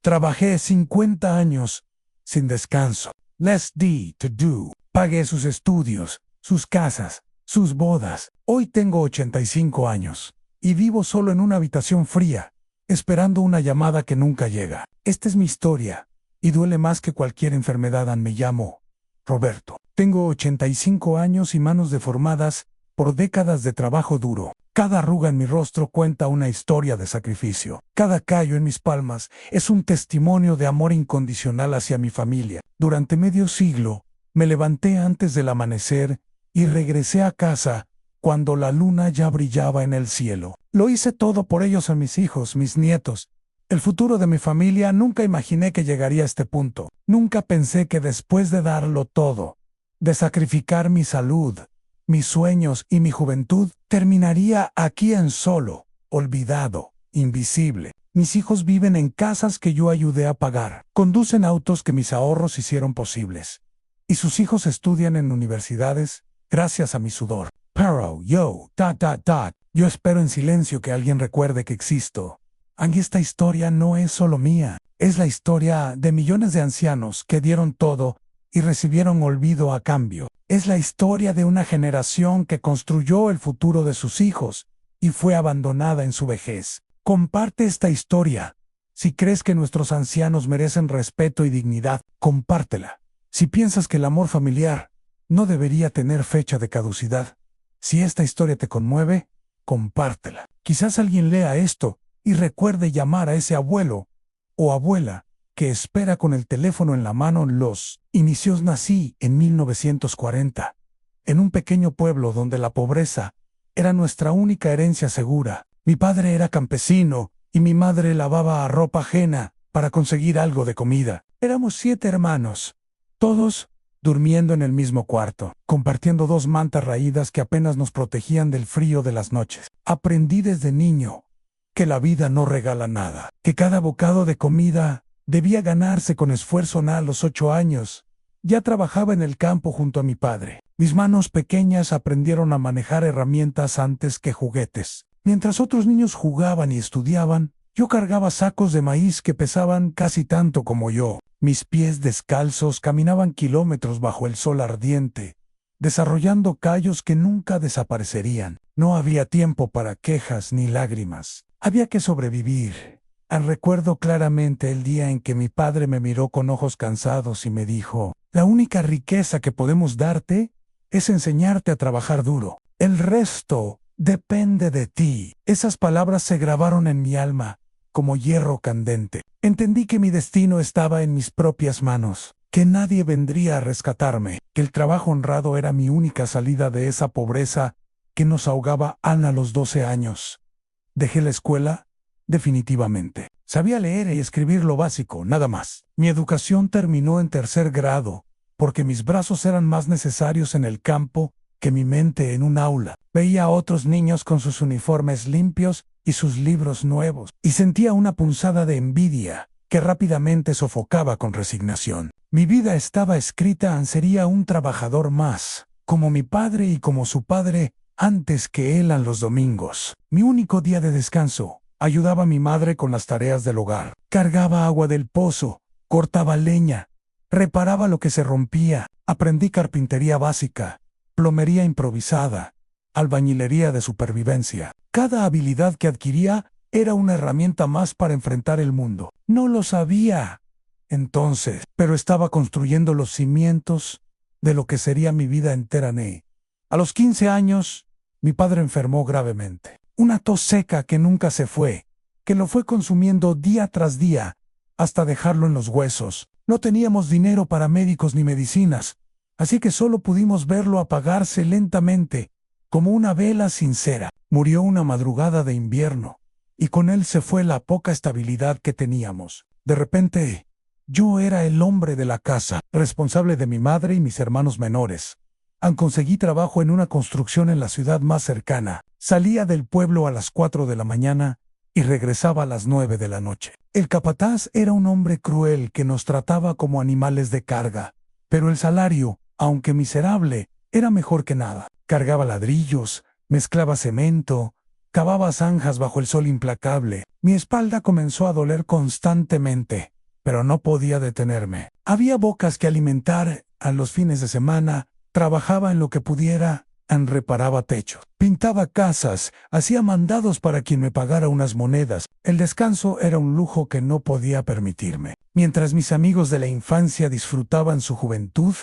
Trabajé 50 años sin descanso. Less D to do. Pagué sus estudios, sus casas, sus bodas. Hoy tengo 85 años y vivo solo en una habitación fría, esperando una llamada que nunca llega. Esta es mi historia y duele más que cualquier enfermedad. Me llamo Roberto. Tengo 85 años y manos deformadas por décadas de trabajo duro. Cada arruga en mi rostro cuenta una historia de sacrificio. Cada callo en mis palmas es un testimonio de amor incondicional hacia mi familia. Durante medio siglo, me levanté antes del amanecer y regresé a casa cuando la luna ya brillaba en el cielo. Lo hice todo por ellos, a mis hijos, mis nietos, el futuro de mi familia. Nunca imaginé que llegaría a este punto. Nunca pensé que después de darlo todo, de sacrificar mi salud, mis sueños y mi juventud, terminaría aquí en solo, olvidado, invisible. Mis hijos viven en casas que yo ayudé a pagar, conducen autos que mis ahorros hicieron posibles, y sus hijos estudian en universidades gracias a mi sudor. Pero yo espero en silencio que alguien recuerde que existo. Y esta historia no es solo mía, es la historia de millones de ancianos que dieron todo y recibieron olvido a cambio. Es la historia de una generación que construyó el futuro de sus hijos y fue abandonada en su vejez. Comparte esta historia. Si crees que nuestros ancianos merecen respeto y dignidad, compártela. Si piensas que el amor familiar no debería tener fecha de caducidad, si esta historia te conmueve, compártela. Quizás alguien lea esto y recuerde llamar a ese abuelo o abuela que espera con el teléfono en la mano. Los inicios. Nací en 1940, en un pequeño pueblo donde la pobreza era nuestra única herencia segura. Mi padre era campesino y mi madre lavaba ropa ajena para conseguir algo de comida. Éramos 7 hermanos, todos durmiendo en el mismo cuarto, compartiendo 2 mantas raídas que apenas nos protegían del frío de las noches. Aprendí desde niño que la vida no regala nada, que cada bocado de comida debía ganarse con esfuerzo. A los 8 años, ya trabajaba en el campo junto a mi padre. Mis manos pequeñas aprendieron a manejar herramientas antes que juguetes. Mientras otros niños jugaban y estudiaban, yo cargaba sacos de maíz que pesaban casi tanto como yo. Mis pies descalzos caminaban kilómetros bajo el sol ardiente, desarrollando callos que nunca desaparecerían. No había tiempo para quejas ni lágrimas. Había que sobrevivir. Recuerdo claramente el día en que mi padre me miró con ojos cansados y me dijo: la única riqueza que podemos darte es enseñarte a trabajar duro. El resto depende de ti. Esas palabras se grabaron en mi alma como hierro candente. Entendí que mi destino estaba en mis propias manos, que nadie vendría a rescatarme, que el trabajo honrado era mi única salida de esa pobreza que nos ahogaba. A los 12 años. Dejé la escuela. Definitivamente. Sabía leer y escribir lo básico, nada más. Mi educación terminó en 3er grado, porque mis brazos eran más necesarios en el campo que mi mente en un aula. Veía a otros niños con sus uniformes limpios y sus libros nuevos, y sentía una punzada de envidia que rápidamente sofocaba con resignación. Mi vida estaba escrita. Sería un trabajador más, como mi padre y como su padre antes que él. Los domingos, mi único día de descanso, ayudaba a mi madre con las tareas del hogar. Cargaba agua del pozo, cortaba leña, reparaba lo que se rompía. Aprendí carpintería básica, plomería improvisada, albañilería de supervivencia. Cada habilidad que adquiría era una herramienta más para enfrentar el mundo. No lo sabía entonces, pero estaba construyendo los cimientos de lo que sería mi vida entera. A los 15 años, mi padre enfermó gravemente. Una tos seca que nunca se fue, que lo fue consumiendo día tras día, hasta dejarlo en los huesos. No teníamos dinero para médicos ni medicinas, así que solo pudimos verlo apagarse lentamente, como una vela sincera. Murió una madrugada de invierno, y con él se fue la poca estabilidad que teníamos. De repente, yo era el hombre de la casa, responsable de mi madre y mis hermanos menores. Conseguí trabajo en una construcción en la ciudad más cercana. Salía del pueblo a las 4 de la mañana y regresaba a las 9 de la noche. El capataz era un hombre cruel que nos trataba como animales de carga, pero el salario, aunque miserable, era mejor que nada. Cargaba ladrillos, mezclaba cemento, cavaba zanjas bajo el sol implacable. Mi espalda comenzó a doler constantemente. pero no podía detenerme. Había bocas que alimentar a los fines de semana, trabajaba en lo que pudiera, reparaba techos, pintaba casas, hacía mandados para quien me pagara unas monedas. El descanso era un lujo que no podía permitirme. Mientras mis amigos de la infancia disfrutaban su juventud,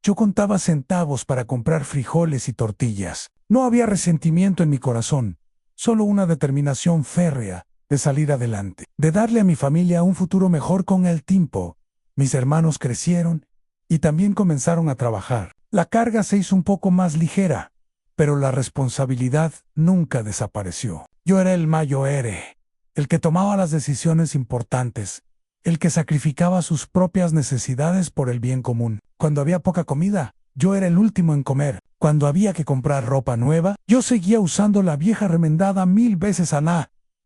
yo contaba centavos para comprar frijoles y tortillas. No había resentimiento en mi corazón, solo una determinación férrea de salir adelante, de darle a mi familia un futuro mejor con el tiempo. Mis hermanos crecieron y también comenzaron a trabajar. La carga se hizo un poco más ligera, pero la responsabilidad nunca desapareció. Yo era el mayor, el que tomaba las decisiones importantes, el que sacrificaba sus propias necesidades por el bien común. Cuando había poca comida, yo era el último en comer. Cuando había que comprar ropa nueva, yo seguía usando la vieja remendada 1000 veces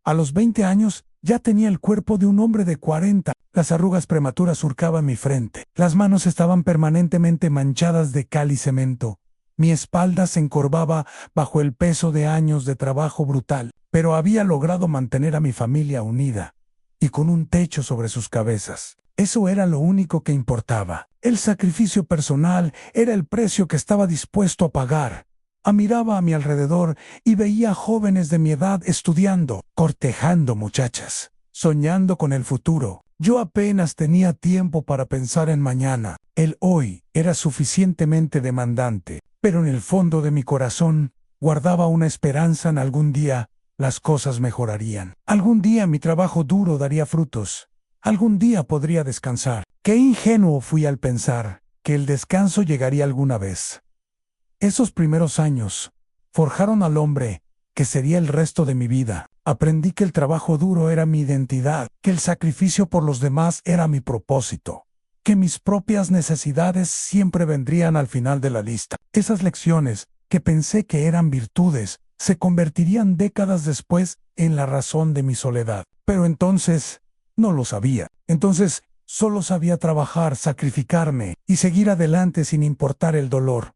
a los 20 años, ya tenía el cuerpo de un hombre de 40. Las arrugas prematuras surcaban mi frente. Las manos estaban permanentemente manchadas de cal y cemento. Mi espalda se encorvaba bajo el peso de años de trabajo brutal, pero había logrado mantener a mi familia unida y con un techo sobre sus cabezas. Eso era lo único que importaba. El sacrificio personal era el precio que estaba dispuesto a pagar. Miraba a mi alrededor y veía jóvenes de mi edad estudiando, cortejando muchachas, soñando con el futuro. Yo apenas tenía tiempo para pensar en mañana. El hoy era suficientemente demandante, pero en el fondo de mi corazón guardaba una esperanza en algún día las cosas mejorarían. Algún día mi trabajo duro daría frutos. Algún día podría descansar. Qué ingenuo fui al pensar que el descanso llegaría alguna vez. Esos primeros años forjaron al hombre que sería el resto de mi vida. Aprendí que el trabajo duro era mi identidad, que el sacrificio por los demás era mi propósito, que mis propias necesidades siempre vendrían al final de la lista. Esas lecciones, que pensé que eran virtudes, se convertirían décadas después en la razón de mi soledad. Pero entonces no lo sabía. Entonces solo sabía trabajar, sacrificarme y seguir adelante sin importar el dolor.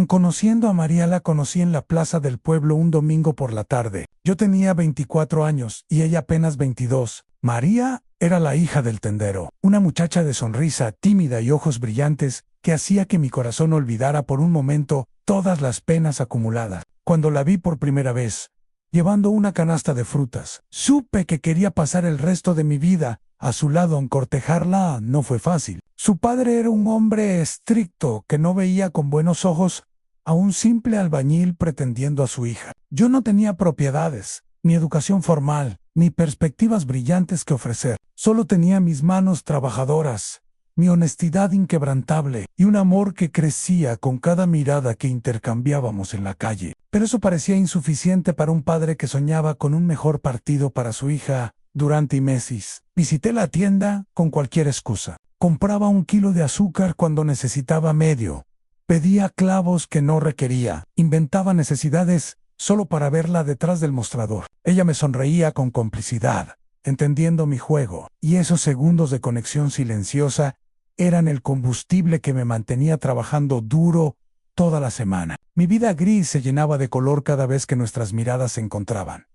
Conociendo a María la conocí en la plaza del pueblo un domingo por la tarde. Yo tenía 24 años y ella apenas 22. María era la hija del tendero, una muchacha de sonrisa tímida y ojos brillantes que hacía que mi corazón olvidara por un momento todas las penas acumuladas. Cuando la vi por primera vez, llevando una canasta de frutas, supe que quería pasar el resto de mi vida a su lado. Cortejarla no fue fácil. Su padre era un hombre estricto que no veía con buenos ojos a un simple albañil pretendiendo a su hija. Yo no tenía propiedades, ni educación formal, ni perspectivas brillantes que ofrecer. Solo tenía mis manos trabajadoras, mi honestidad inquebrantable y un amor que crecía con cada mirada que intercambiábamos en la calle. Pero eso parecía insuficiente para un padre que soñaba con un mejor partido para su hija durante meses. Visité la tienda con cualquier excusa. Compraba 1 kilo de azúcar cuando necesitaba medio. Pedía clavos que no requería. Inventaba necesidades solo para verla detrás del mostrador. Ella me sonreía con complicidad, entendiendo mi juego, y esos segundos de conexión silenciosa eran el combustible que me mantenía trabajando duro toda la semana. Mi vida gris se llenaba de color cada vez que nuestras miradas se encontraban.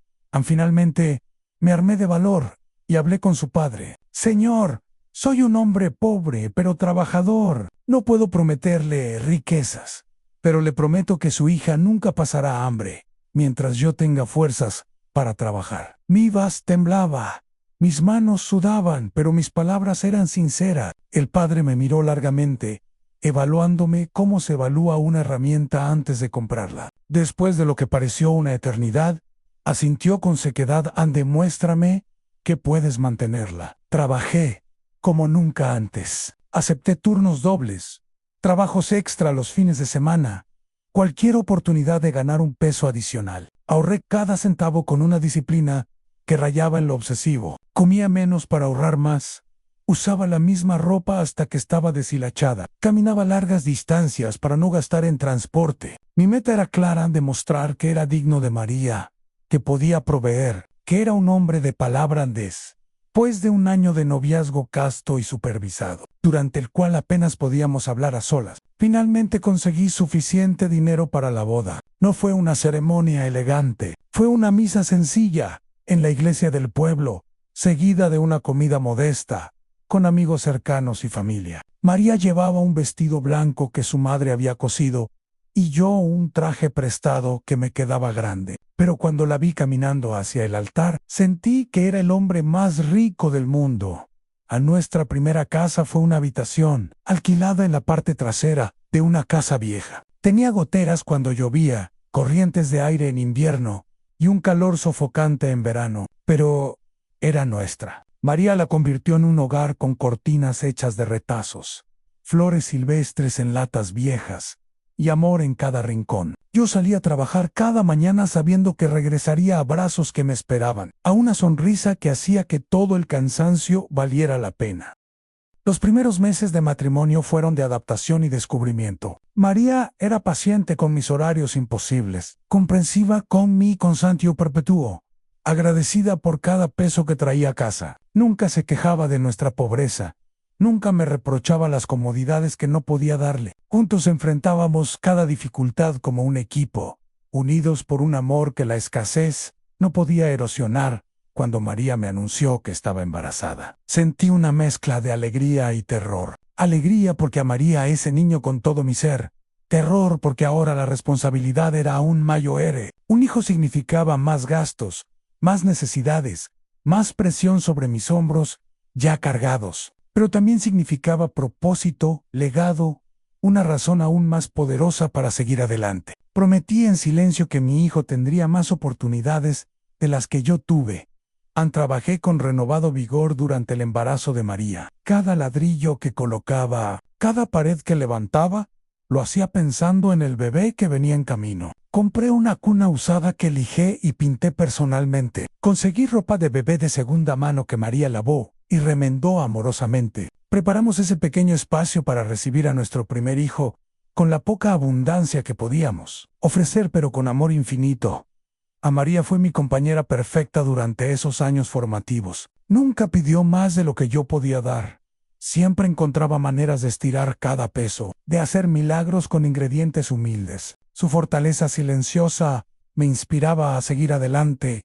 Finalmente, me armé de valor y hablé con su padre. Señor, soy un hombre pobre, pero trabajador. No puedo prometerle riquezas, pero le prometo que su hija nunca pasará hambre mientras yo tenga fuerzas para trabajar. Mi voz temblaba, mis manos sudaban, pero mis palabras eran sinceras. El padre me miró largamente, evaluándome como se evalúa una herramienta antes de comprarla. Después de lo que pareció una eternidad, asintió con sequedad. Demuéstrame que puedes mantenerla. Trabajé como nunca antes. Acepté turnos dobles, trabajos extra los fines de semana, cualquier oportunidad de ganar un peso adicional. Ahorré cada centavo con una disciplina que rayaba en lo obsesivo. Comía menos para ahorrar más. Usaba la misma ropa hasta que estaba deshilachada. Caminaba largas distancias para no gastar en transporte. Mi meta era clara: demostrar que era digno de María, que podía proveer, que era un hombre de palabra. Después de un año de noviazgo casto y supervisado, durante el cual apenas podíamos hablar a solas, finalmente conseguí suficiente dinero para la boda. No fue una ceremonia elegante, fue una misa sencilla en la iglesia del pueblo, seguida de una comida modesta, con amigos cercanos y familia. María llevaba un vestido blanco que su madre había cosido y yo un traje prestado que me quedaba grande. Pero cuando la vi caminando hacia el altar, sentí que era el hombre más rico del mundo. A nuestra primera casa fue una habitación, alquilada en la parte trasera de una casa vieja. Tenía goteras cuando llovía, corrientes de aire en invierno y un calor sofocante en verano, pero era nuestra. María la convirtió en un hogar con cortinas hechas de retazos, flores silvestres en latas viejas y amor en cada rincón. Yo salía a trabajar cada mañana sabiendo que regresaría a brazos que me esperaban, a una sonrisa que hacía que todo el cansancio valiera la pena. Los primeros meses de matrimonio fueron de adaptación y descubrimiento. María era paciente con mis horarios imposibles, comprensiva con mi constantio perpetuo, agradecida por cada peso que traía a casa. Nunca se quejaba de nuestra pobreza, nunca me reprochaba las comodidades que no podía darle. Juntos enfrentábamos cada dificultad como un equipo, unidos por un amor que la escasez no podía erosionar. Cuando María me anunció que estaba embarazada, sentí una mezcla de alegría y terror. Alegría porque amaría a ese niño con todo mi ser. Terror porque ahora la responsabilidad era aún mayor. Un hijo significaba más gastos, más necesidades, más presión sobre mis hombros, ya cargados. Pero también significaba propósito, legado, una razón aún más poderosa para seguir adelante. Prometí en silencio que mi hijo tendría más oportunidades de las que yo tuve. Trabajé con renovado vigor durante el embarazo de María. Cada ladrillo que colocaba, cada pared que levantaba, lo hacía pensando en el bebé que venía en camino. Compré una cuna usada que lijé y pinté personalmente. Conseguí ropa de bebé de segunda mano que María lavó y remendó amorosamente. Preparamos ese pequeño espacio para recibir a nuestro primer hijo con la poca abundancia que podíamos ofrecer, pero con amor infinito. A María fue mi compañera perfecta durante esos años formativos. Nunca pidió más de lo que yo podía dar. Siempre encontraba maneras de estirar cada peso, de hacer milagros con ingredientes humildes. Su fortaleza silenciosa me inspiraba a seguir adelante,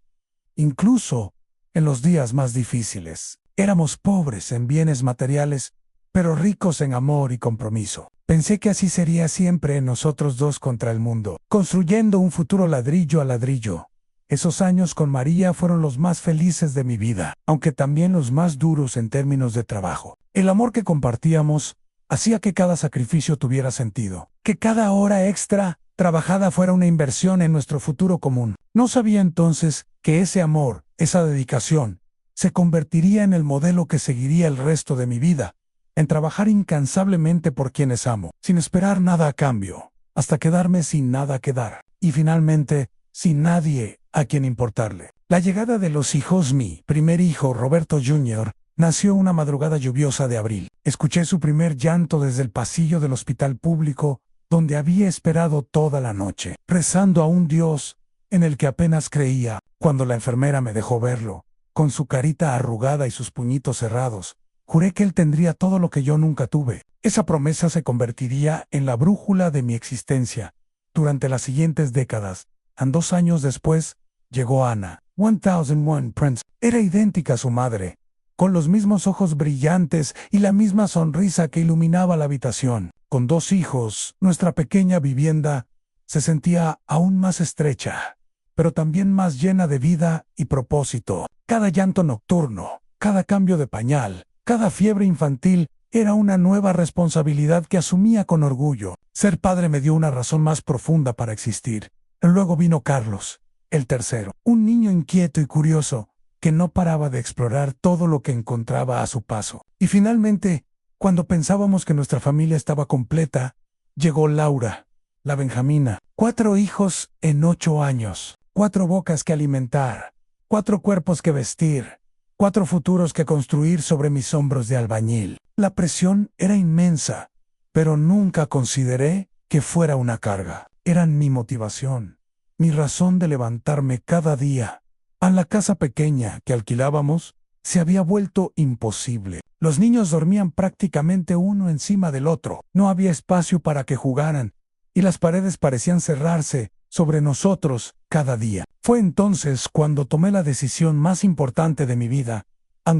incluso en los días más difíciles. Éramos pobres en bienes materiales, pero ricos en amor y compromiso. Pensé que así sería siempre nosotros dos contra el mundo, construyendo un futuro ladrillo a ladrillo. Esos años con María fueron los más felices de mi vida, aunque también los más duros en términos de trabajo. El amor que compartíamos hacía que cada sacrificio tuviera sentido, que cada hora extra trabajada fuera una inversión en nuestro futuro común. No sabía entonces que ese amor, esa dedicación, se convertiría en el modelo que seguiría el resto de mi vida, en trabajar incansablemente por quienes amo, sin esperar nada a cambio, hasta quedarme sin nada que dar, y finalmente, sin nadie a quien importarle. La llegada de los hijos, mi primer hijo, Roberto Jr., nació una madrugada lluviosa de abril. Escuché su primer llanto desde el pasillo del hospital público, donde había esperado toda la noche, rezando a un Dios en el que apenas creía. Cuando la enfermera me dejó verlo, con su carita arrugada y sus puñitos cerrados, juré que él tendría todo lo que yo nunca tuve. Esa promesa se convertiría en la brújula de mi existencia durante las siguientes décadas. 2 años después, llegó Ana. 1001 Prince. Era idéntica a su madre, con los mismos ojos brillantes y la misma sonrisa que iluminaba la habitación. Con 2 hijos, nuestra pequeña vivienda se sentía aún más estrecha, pero también más llena de vida y propósito. Cada llanto nocturno, cada cambio de pañal, cada fiebre infantil era una nueva responsabilidad que asumía con orgullo. Ser padre me dio una razón más profunda para existir. Luego vino Carlos, el tercero, un niño inquieto y curioso, que no paraba de explorar todo lo que encontraba a su paso. Y finalmente, cuando pensábamos que nuestra familia estaba completa, llegó Laura, la Benjamina. 4 hijos en 8 años, 4 bocas que alimentar, 4 cuerpos que vestir, 4 futuros que construir sobre mis hombros de albañil. La presión era inmensa, pero nunca consideré que fuera una carga. Eran mi motivación, mi razón de levantarme cada día. A la casa pequeña que alquilábamos se había vuelto imposible. Los niños dormían prácticamente uno encima del otro. No había espacio para que jugaran, y las paredes parecían cerrarse sobre nosotros cada día. Fue entonces cuando tomé la decisión más importante de mi vida,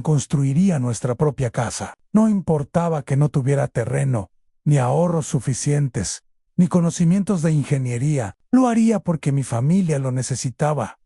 construiría nuestra propia casa. No importaba que no tuviera terreno, ni ahorros suficientes, ni conocimientos de ingeniería. Lo haría porque mi familia lo necesitaba.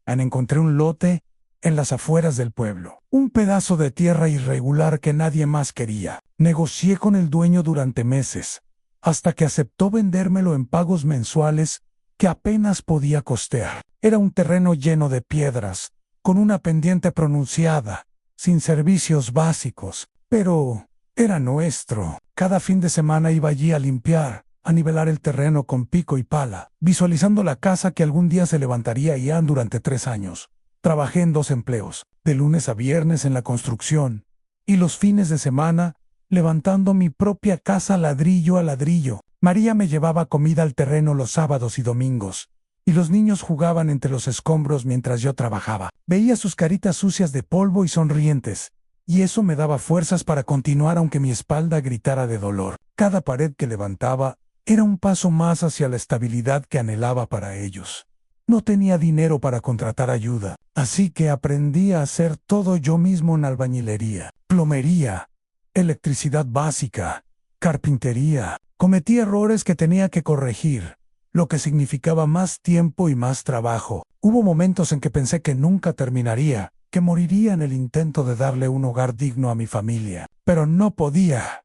Encontré un lote en las afueras del pueblo, un pedazo de tierra irregular que nadie más quería. Negocié con el dueño durante meses, hasta que aceptó vendérmelo en pagos mensuales que apenas podía costear. Era un terreno lleno de piedras, con una pendiente pronunciada, sin servicios básicos, pero era nuestro. Cada fin de semana iba allí a limpiar, a nivelar el terreno con pico y pala, visualizando la casa que algún día se levantaría durante 3 años. Trabajé en 2 empleos, de lunes a viernes en la construcción, y los fines de semana, levantando mi propia casa ladrillo a ladrillo. María me llevaba comida al terreno los sábados y domingos, y los niños jugaban entre los escombros mientras yo trabajaba. Veía sus caritas sucias de polvo y sonrientes, y eso me daba fuerzas para continuar aunque mi espalda gritara de dolor. Cada pared que levantaba era un paso más hacia la estabilidad que anhelaba para ellos. No tenía dinero para contratar ayuda, así que aprendí a hacer todo yo mismo en albañilería, plomería, electricidad básica, carpintería. Cometí errores que tenía que corregir, lo que significaba más tiempo y más trabajo. Hubo momentos en que pensé que nunca terminaría, que moriría en el intento de darle un hogar digno a mi familia, pero no podía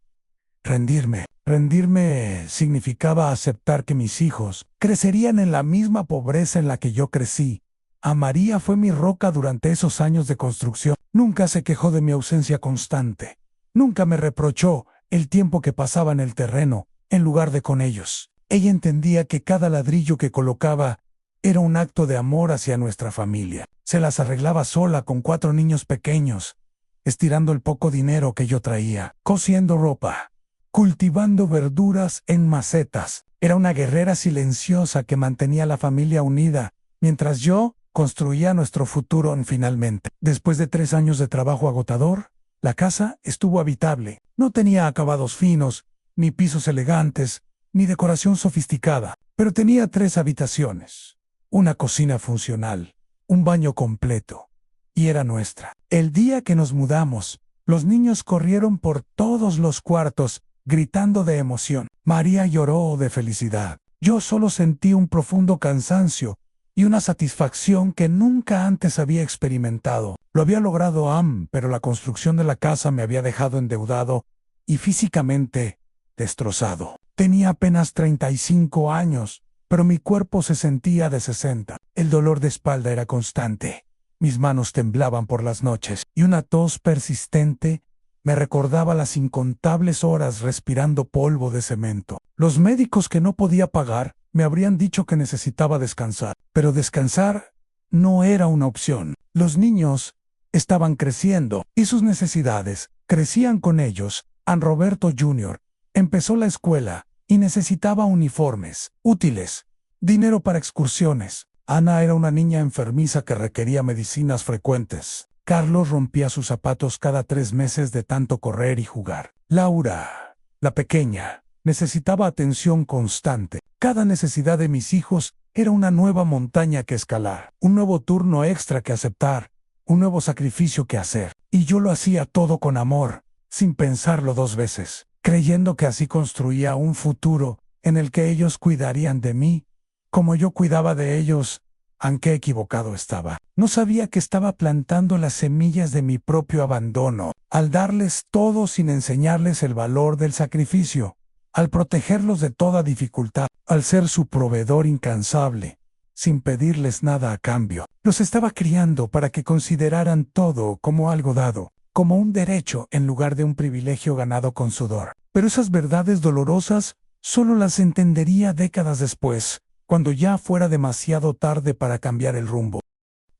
rendirme. Rendirme significaba aceptar que mis hijos crecerían en la misma pobreza en la que yo crecí. A María fue mi roca durante esos años de construcción. Nunca se quejó de mi ausencia constante. Nunca me reprochó el tiempo que pasaba en el terreno, en lugar de con ellos. Ella entendía que cada ladrillo que colocaba era un acto de amor hacia nuestra familia. Se las arreglaba sola con 4 niños pequeños, estirando el poco dinero que yo traía, cosiendo ropa, cultivando verduras en macetas. Era una guerrera silenciosa que mantenía a la familia unida, mientras yo construía nuestro futuro finalmente. Después de 3 años de trabajo agotador, la casa estuvo habitable. No tenía acabados finos, ni pisos elegantes, ni decoración sofisticada, pero tenía 3 habitaciones, una cocina funcional, un baño completo, y era nuestra. El día que nos mudamos, los niños corrieron por todos los cuartos, gritando de emoción. María lloró de felicidad. Yo solo sentí un profundo cansancio y una satisfacción que nunca antes había experimentado. Lo había logrado, pero la construcción de la casa me había dejado endeudado y físicamente destrozado. Tenía apenas 35 años, pero mi cuerpo se sentía de 60. El dolor de espalda era constante. Mis manos temblaban por las noches y una tos persistente me recordaba las incontables horas respirando polvo de cemento. Los médicos que no podía pagar me habrían dicho que necesitaba descansar, pero descansar no era una opción. Los niños estaban creciendo y sus necesidades crecían con ellos. Roberto Jr. empezó la escuela y necesitaba uniformes, útiles, dinero para excursiones. Ana era una niña enfermiza que requería medicinas frecuentes. Carlos rompía sus zapatos cada 3 meses de tanto correr y jugar. Laura, la pequeña, necesitaba atención constante. Cada necesidad de mis hijos era una nueva montaña que escalar, un nuevo turno extra que aceptar, un nuevo sacrificio que hacer. Y yo lo hacía todo con amor, sin pensarlo 2 veces, creyendo que así construía un futuro en el que ellos cuidarían de mí, como yo cuidaba de ellos. Aunque equivocado estaba. No sabía que estaba plantando las semillas de mi propio abandono, al darles todo sin enseñarles el valor del sacrificio, al protegerlos de toda dificultad, al ser su proveedor incansable, sin pedirles nada a cambio. Los estaba criando para que consideraran todo como algo dado, como un derecho en lugar de un privilegio ganado con sudor. Pero esas verdades dolorosas solo las entendería décadas después, cuando ya fuera demasiado tarde para cambiar el rumbo.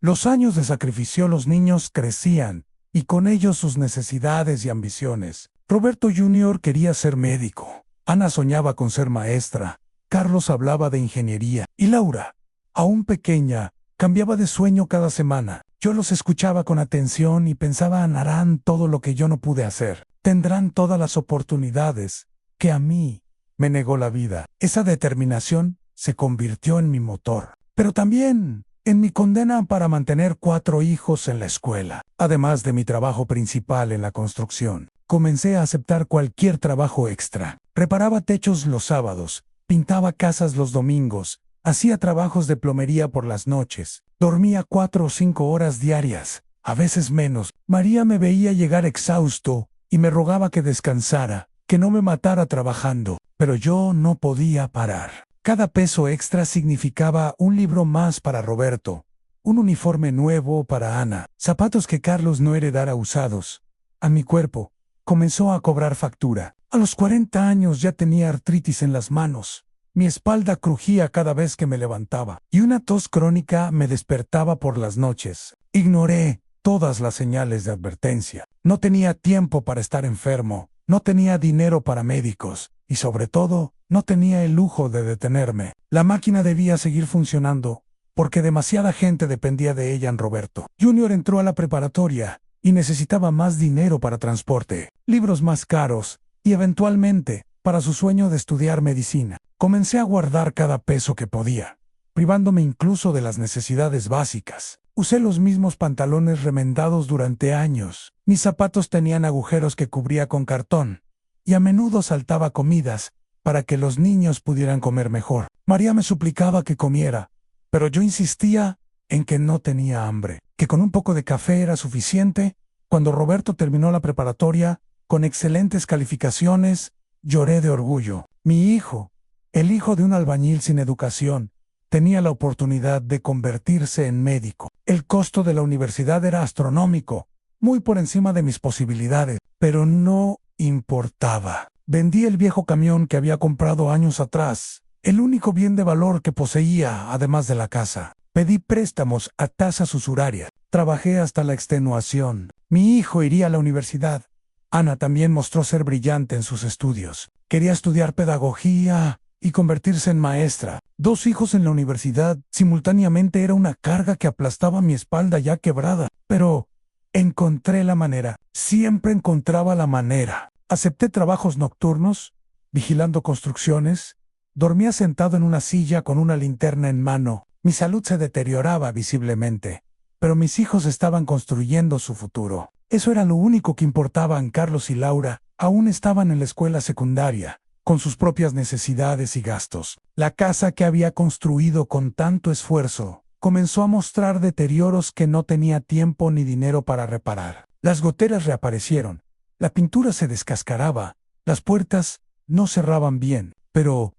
Los años de sacrificio, los niños crecían, y con ellos sus necesidades y ambiciones. Roberto Jr. quería ser médico. Ana soñaba con ser maestra. Carlos hablaba de ingeniería. Y Laura, aún pequeña, cambiaba de sueño cada semana. Yo los escuchaba con atención y pensaba: harán todo lo que yo no pude hacer. Tendrán todas las oportunidades que a mí me negó la vida. Esa determinación se convirtió en mi motor, pero también en mi condena para mantener 4 hijos en la escuela. además de mi trabajo principal en la construcción. Comencé a aceptar cualquier trabajo extra. Reparaba techos los sábados, pintaba casas los domingos, hacía trabajos de plomería por las noches, dormía 4 o 5 horas diarias, a veces menos. María me veía llegar exhausto y me rogaba que descansara, que no me matara trabajando, pero yo no podía parar. Cada peso extra significaba un libro más para Roberto, un uniforme nuevo para Ana, zapatos que Carlos no heredara usados. A mi cuerpo comenzó a cobrar factura. A los 40 años ya tenía artritis en las manos. Mi espalda crujía cada vez que me levantaba, y una tos crónica me despertaba por las noches. Ignoré todas las señales de advertencia. No tenía tiempo para estar enfermo, no tenía dinero para médicos, y sobre todo, no tenía el lujo de detenerme. La máquina debía seguir funcionando, porque demasiada gente dependía de ella en Roberto. Junior entró a la preparatoria y necesitaba más dinero para transporte, libros más caros y eventualmente para su sueño de estudiar medicina. Comencé a guardar cada peso que podía, privándome incluso de las necesidades básicas. Usé los mismos pantalones remendados durante años. Mis zapatos tenían agujeros que cubría con cartón y a menudo saltaba comidas para que los niños pudieran comer mejor. María me suplicaba que comiera, pero yo insistía en que no tenía hambre, que con un poco de café era suficiente. Cuando Roberto terminó la preparatoria, con excelentes calificaciones, lloré de orgullo. Mi hijo, el hijo de un albañil sin educación, tenía la oportunidad de convertirse en médico. El costo de la universidad era astronómico, muy por encima de mis posibilidades, pero no importaba. Vendí el viejo camión que había comprado años atrás, el único bien de valor que poseía, además de la casa. Pedí préstamos a tasas usurarias. Trabajé hasta la extenuación. Mi hijo iría a la universidad. Ana también mostró ser brillante en sus estudios. Quería estudiar pedagogía y convertirse en maestra. 2 hijos en la universidad simultáneamente era una carga que aplastaba mi espalda ya quebrada. Pero encontré la manera. Siempre encontraba la manera. Acepté trabajos nocturnos, vigilando construcciones. Dormía sentado en una silla con una linterna en mano. Mi salud se deterioraba visiblemente, pero mis hijos estaban construyendo su futuro. Eso era lo único que importaba. Carlos y Laura aún estaban en la escuela secundaria, con sus propias necesidades y gastos. La casa que había construido con tanto esfuerzo comenzó a mostrar deterioros que no tenía tiempo ni dinero para reparar. Las goteras reaparecieron, la pintura se descascaraba, las puertas no cerraban bien, pero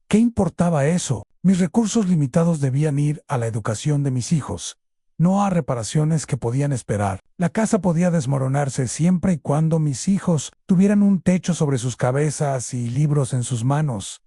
¿qué importaba eso? Mis recursos limitados debían ir a la educación de mis hijos, no a reparaciones que podían esperar. La casa podía desmoronarse siempre y cuando mis hijos tuvieran un techo sobre sus cabezas y libros en sus manos.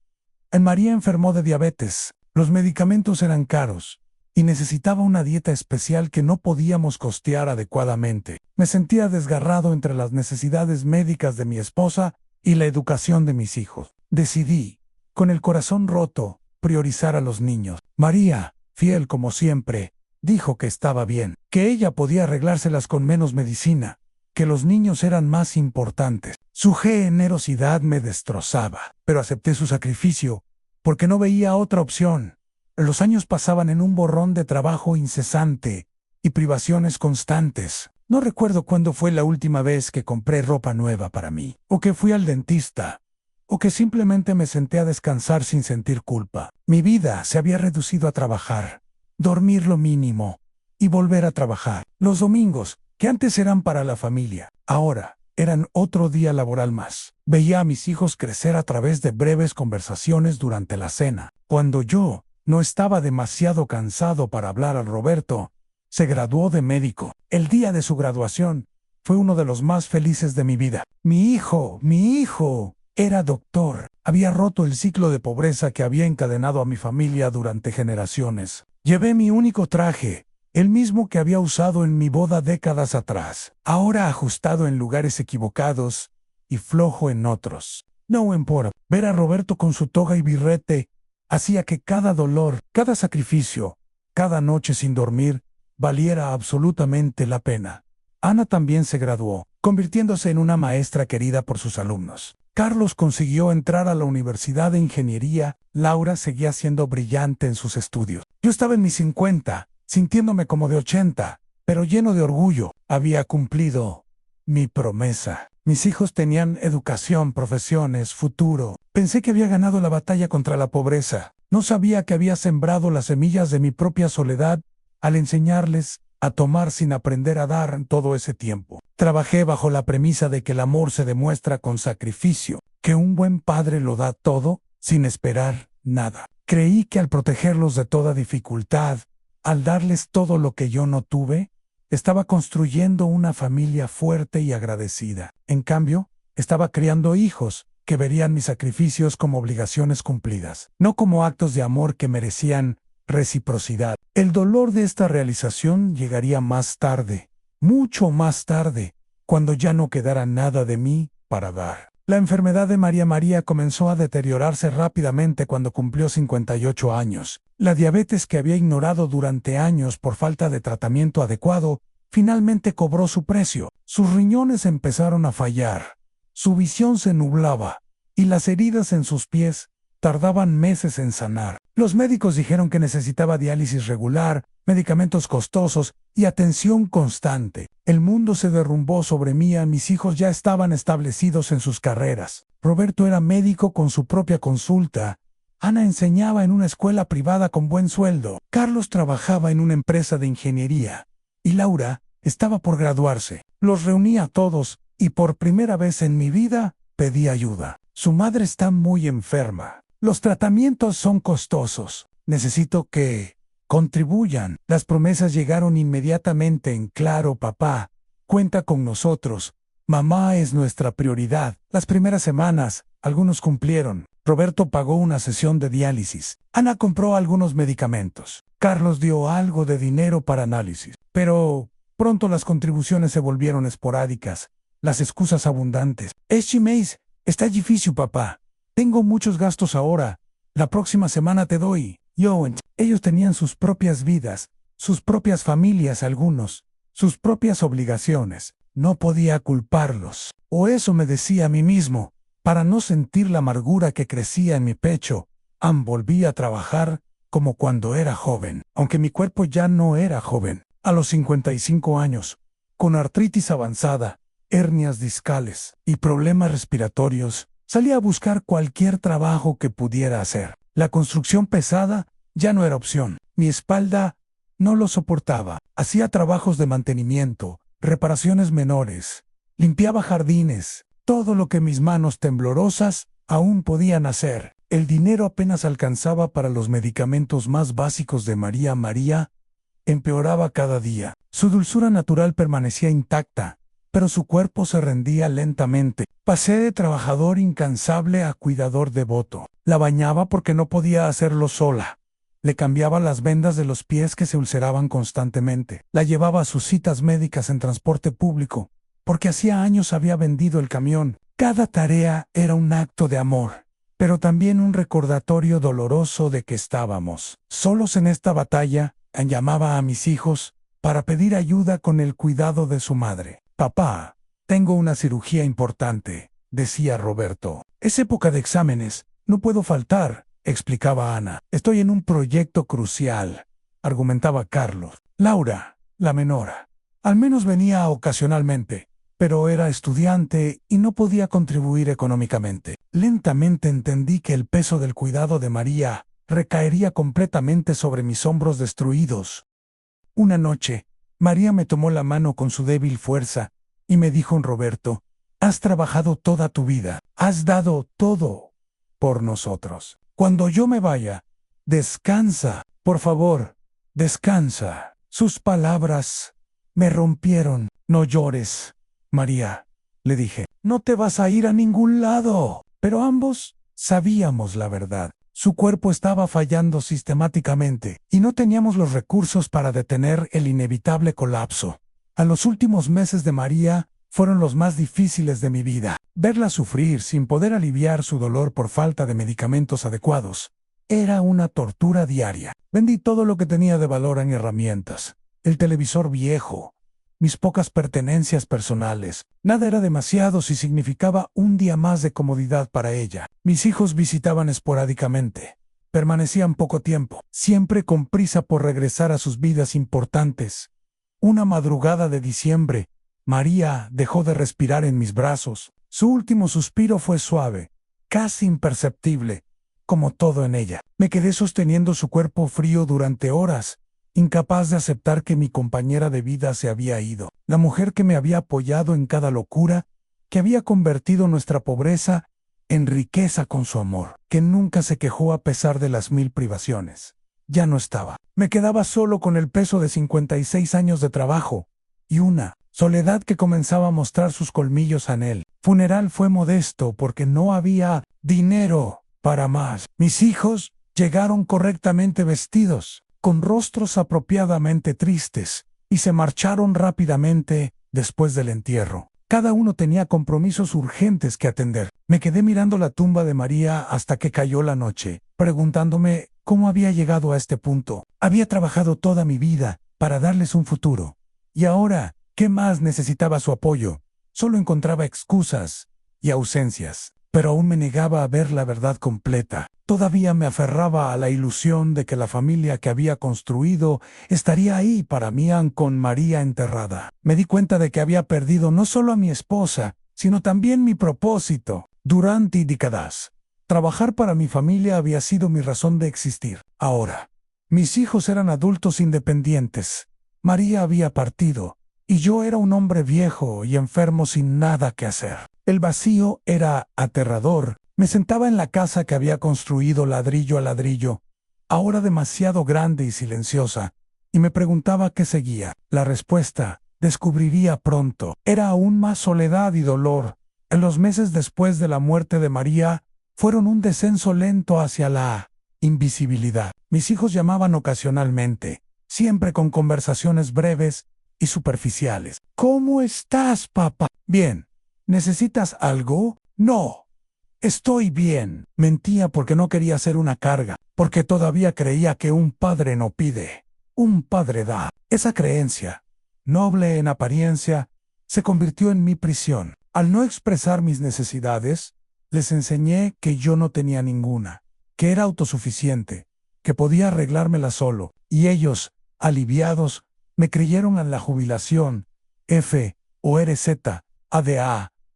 María enfermó de diabetes. Los medicamentos eran caros y necesitaba una dieta especial que no podíamos costear adecuadamente. Me sentía desgarrado entre las necesidades médicas de mi esposa y la educación de mis hijos. Decidí, con el corazón roto, priorizar a los niños. María, fiel como siempre, dijo que estaba bien, que ella podía arreglárselas con menos medicina, que los niños eran más importantes. Su generosidad me destrozaba, pero acepté su sacrificio, porque no veía otra opción. Los años pasaban en un borrón de trabajo incesante y privaciones constantes. No recuerdo cuándo fue la última vez que compré ropa nueva para mí, o que fui al dentista, o que simplemente me senté a descansar sin sentir culpa. Mi vida se había reducido a trabajar, dormir lo mínimo y volver a trabajar. Los domingos, que antes eran para la familia, ahora eran otro día laboral más. Veía a mis hijos crecer a través de breves conversaciones durante la cena. Cuando yo no estaba demasiado cansado para hablar a Roberto, se graduó de médico. El día de su graduación fue uno de los más felices de mi vida. Mi hijo era doctor. Había roto el ciclo de pobreza que había encadenado a mi familia durante generaciones. Llevé mi único traje, el mismo que había usado en mi boda décadas atrás, ahora ajustado en lugares equivocados y flojo en otros. No importa. Ver a Roberto con su toga y birrete hacía que cada dolor, cada sacrificio, cada noche sin dormir, valiera absolutamente la pena. Ana también se graduó, convirtiéndose en una maestra querida por sus alumnos. Carlos consiguió entrar a la Universidad de Ingeniería. Laura seguía siendo brillante en sus estudios. Yo estaba en mis 50, sintiéndome como de 80, pero lleno de orgullo. Había cumplido mi promesa. Mis hijos tenían educación, profesiones, futuro. Pensé que había ganado la batalla contra la pobreza. No sabía que había sembrado las semillas de mi propia soledad al enseñarles a tomar sin aprender a dar en todo ese tiempo. Trabajé bajo la premisa de que el amor se demuestra con sacrificio, que un buen padre lo da todo sin esperar nada. Creí que al protegerlos de toda dificultad, al darles todo lo que yo no tuve, estaba construyendo una familia fuerte y agradecida. En cambio, estaba criando hijos que verían mis sacrificios como obligaciones cumplidas, no como actos de amor que merecían reciprocidad. El dolor de esta realización llegaría más tarde, mucho más tarde, cuando ya no quedara nada de mí para dar. La enfermedad de María comenzó a deteriorarse rápidamente cuando cumplió 58 años. La diabetes que había ignorado durante años por falta de tratamiento adecuado, finalmente cobró su precio. Sus riñones empezaron a fallar, su visión se nublaba, y las heridas en sus pies tardaban meses en sanar. Los médicos dijeron que necesitaba diálisis regular, medicamentos costosos y atención constante. El mundo se derrumbó sobre mí. Mis hijos ya estaban establecidos en sus carreras. Roberto era médico con su propia consulta. Ana enseñaba en una escuela privada con buen sueldo. Carlos trabajaba en una empresa de ingeniería. Y Laura estaba por graduarse. Los reuní a todos y por primera vez en mi vida pedí ayuda. Su madre está muy enferma. Los tratamientos son costosos. Necesito que contribuyan. Las promesas llegaron inmediatamente en claro, papá. Cuenta con nosotros. Mamá es nuestra prioridad. Las primeras semanas, algunos cumplieron. Roberto pagó una sesión de diálisis. Ana compró algunos medicamentos. Carlos dio algo de dinero para análisis. Pero pronto las contribuciones se volvieron esporádicas. Las excusas abundantes. Este mes está difícil, papá. Tengo muchos gastos ahora. La próxima semana te doy. Ellos tenían sus propias vidas, sus propias familias algunos, sus propias obligaciones. No podía culparlos. O eso me decía a mí mismo. Para no sentir la amargura que crecía en mi pecho, volví a trabajar como cuando era joven. Aunque mi cuerpo ya no era joven. A los 55 años, con artritis avanzada, hernias discales y problemas respiratorios, salí a buscar cualquier trabajo que pudiera hacer. La construcción pesada ya no era opción. Mi espalda no lo soportaba. Hacía trabajos de mantenimiento, reparaciones menores, limpiaba jardines, todo lo que mis manos temblorosas aún podían hacer. El dinero apenas alcanzaba para los medicamentos más básicos de María. María empeoraba cada día. Su dulzura natural permanecía intacta, pero su cuerpo se rendía lentamente. Pasé de trabajador incansable a cuidador devoto. La bañaba porque no podía hacerlo sola. Le cambiaba las vendas de los pies que se ulceraban constantemente. La llevaba a sus citas médicas en transporte público, porque hacía años había vendido el camión. Cada tarea era un acto de amor, pero también un recordatorio doloroso de que estábamos solos en esta batalla. Llamaba a mis hijos para pedir ayuda con el cuidado de su madre. Papá, tengo una cirugía importante, decía Roberto. Es época de exámenes, no puedo faltar, explicaba Ana. Estoy en un proyecto crucial, argumentaba Carlos. Laura, la menor, al menos venía ocasionalmente, pero era estudiante y no podía contribuir económicamente. Lentamente entendí que el peso del cuidado de María recaería completamente sobre mis hombros destruidos. Una noche, María me tomó la mano con su débil fuerza y me dijo: Roberto, has trabajado toda tu vida, has dado todo por nosotros. Cuando yo me vaya, descansa, por favor, descansa. Sus palabras me rompieron. No llores, María, le dije. No te vas a ir a ningún lado. Pero ambos sabíamos la verdad. Su cuerpo estaba fallando sistemáticamente y no teníamos los recursos para detener el inevitable colapso. A los últimos meses de María fueron los más difíciles de mi vida. Verla sufrir sin poder aliviar su dolor por falta de medicamentos adecuados era una tortura diaria. Vendí todo lo que tenía de valor en herramientas. El televisor viejo, mis pocas pertenencias personales. Nada era demasiado si significaba un día más de comodidad para ella. Mis hijos visitaban esporádicamente. Permanecían poco tiempo, siempre con prisa por regresar a sus vidas importantes. Una madrugada de diciembre, María dejó de respirar en mis brazos. Su último suspiro fue suave, casi imperceptible, como todo en ella. Me quedé sosteniendo su cuerpo frío durante horas, incapaz de aceptar que mi compañera de vida se había ido. La mujer que me había apoyado en cada locura, que había convertido nuestra pobreza en riqueza con su amor, que nunca se quejó a pesar de las 1000 privaciones. Ya no estaba. Me quedaba solo con el peso de 56 años de trabajo y una soledad que comenzaba a mostrar sus colmillos en él. Funeral fue modesto porque no había dinero para más. Mis hijos llegaron correctamente vestidos, con rostros apropiadamente tristes, y se marcharon rápidamente después del entierro. Cada uno tenía compromisos urgentes que atender. Me quedé mirando la tumba de María hasta que cayó la noche, preguntándome cómo había llegado a este punto. Había trabajado toda mi vida para darles un futuro. Y ahora, ¿qué más necesitaba su apoyo? Solo encontraba excusas y ausencias, pero aún me negaba a ver la verdad completa. Todavía me aferraba a la ilusión de que la familia que había construido estaría ahí para mí con María enterrada. Me di cuenta de que había perdido no solo a mi esposa, sino también mi propósito. Durante décadas, trabajar para mi familia había sido mi razón de existir. Ahora, mis hijos eran adultos independientes. María había partido, y yo era un hombre viejo y enfermo sin nada que hacer. El vacío era aterrador. Me sentaba en la casa que había construido ladrillo a ladrillo, ahora demasiado grande y silenciosa, y me preguntaba qué seguía. La respuesta, descubriría pronto, era aún más soledad y dolor. En los meses después de la muerte de María, fueron un descenso lento hacia la invisibilidad. Mis hijos llamaban ocasionalmente, siempre con conversaciones breves y superficiales. ¿Cómo estás, papá? Bien. ¿Necesitas algo? No. Estoy bien. Mentía porque no quería ser una carga, porque todavía creía que un padre no pide, un padre da. Esa creencia, noble en apariencia, se convirtió en mi prisión. Al no expresar mis necesidades, les enseñé que yo no tenía ninguna, que era autosuficiente, que podía arreglármela solo, y ellos, aliviados, me creyeron en la jubilación, FORZ-ADA,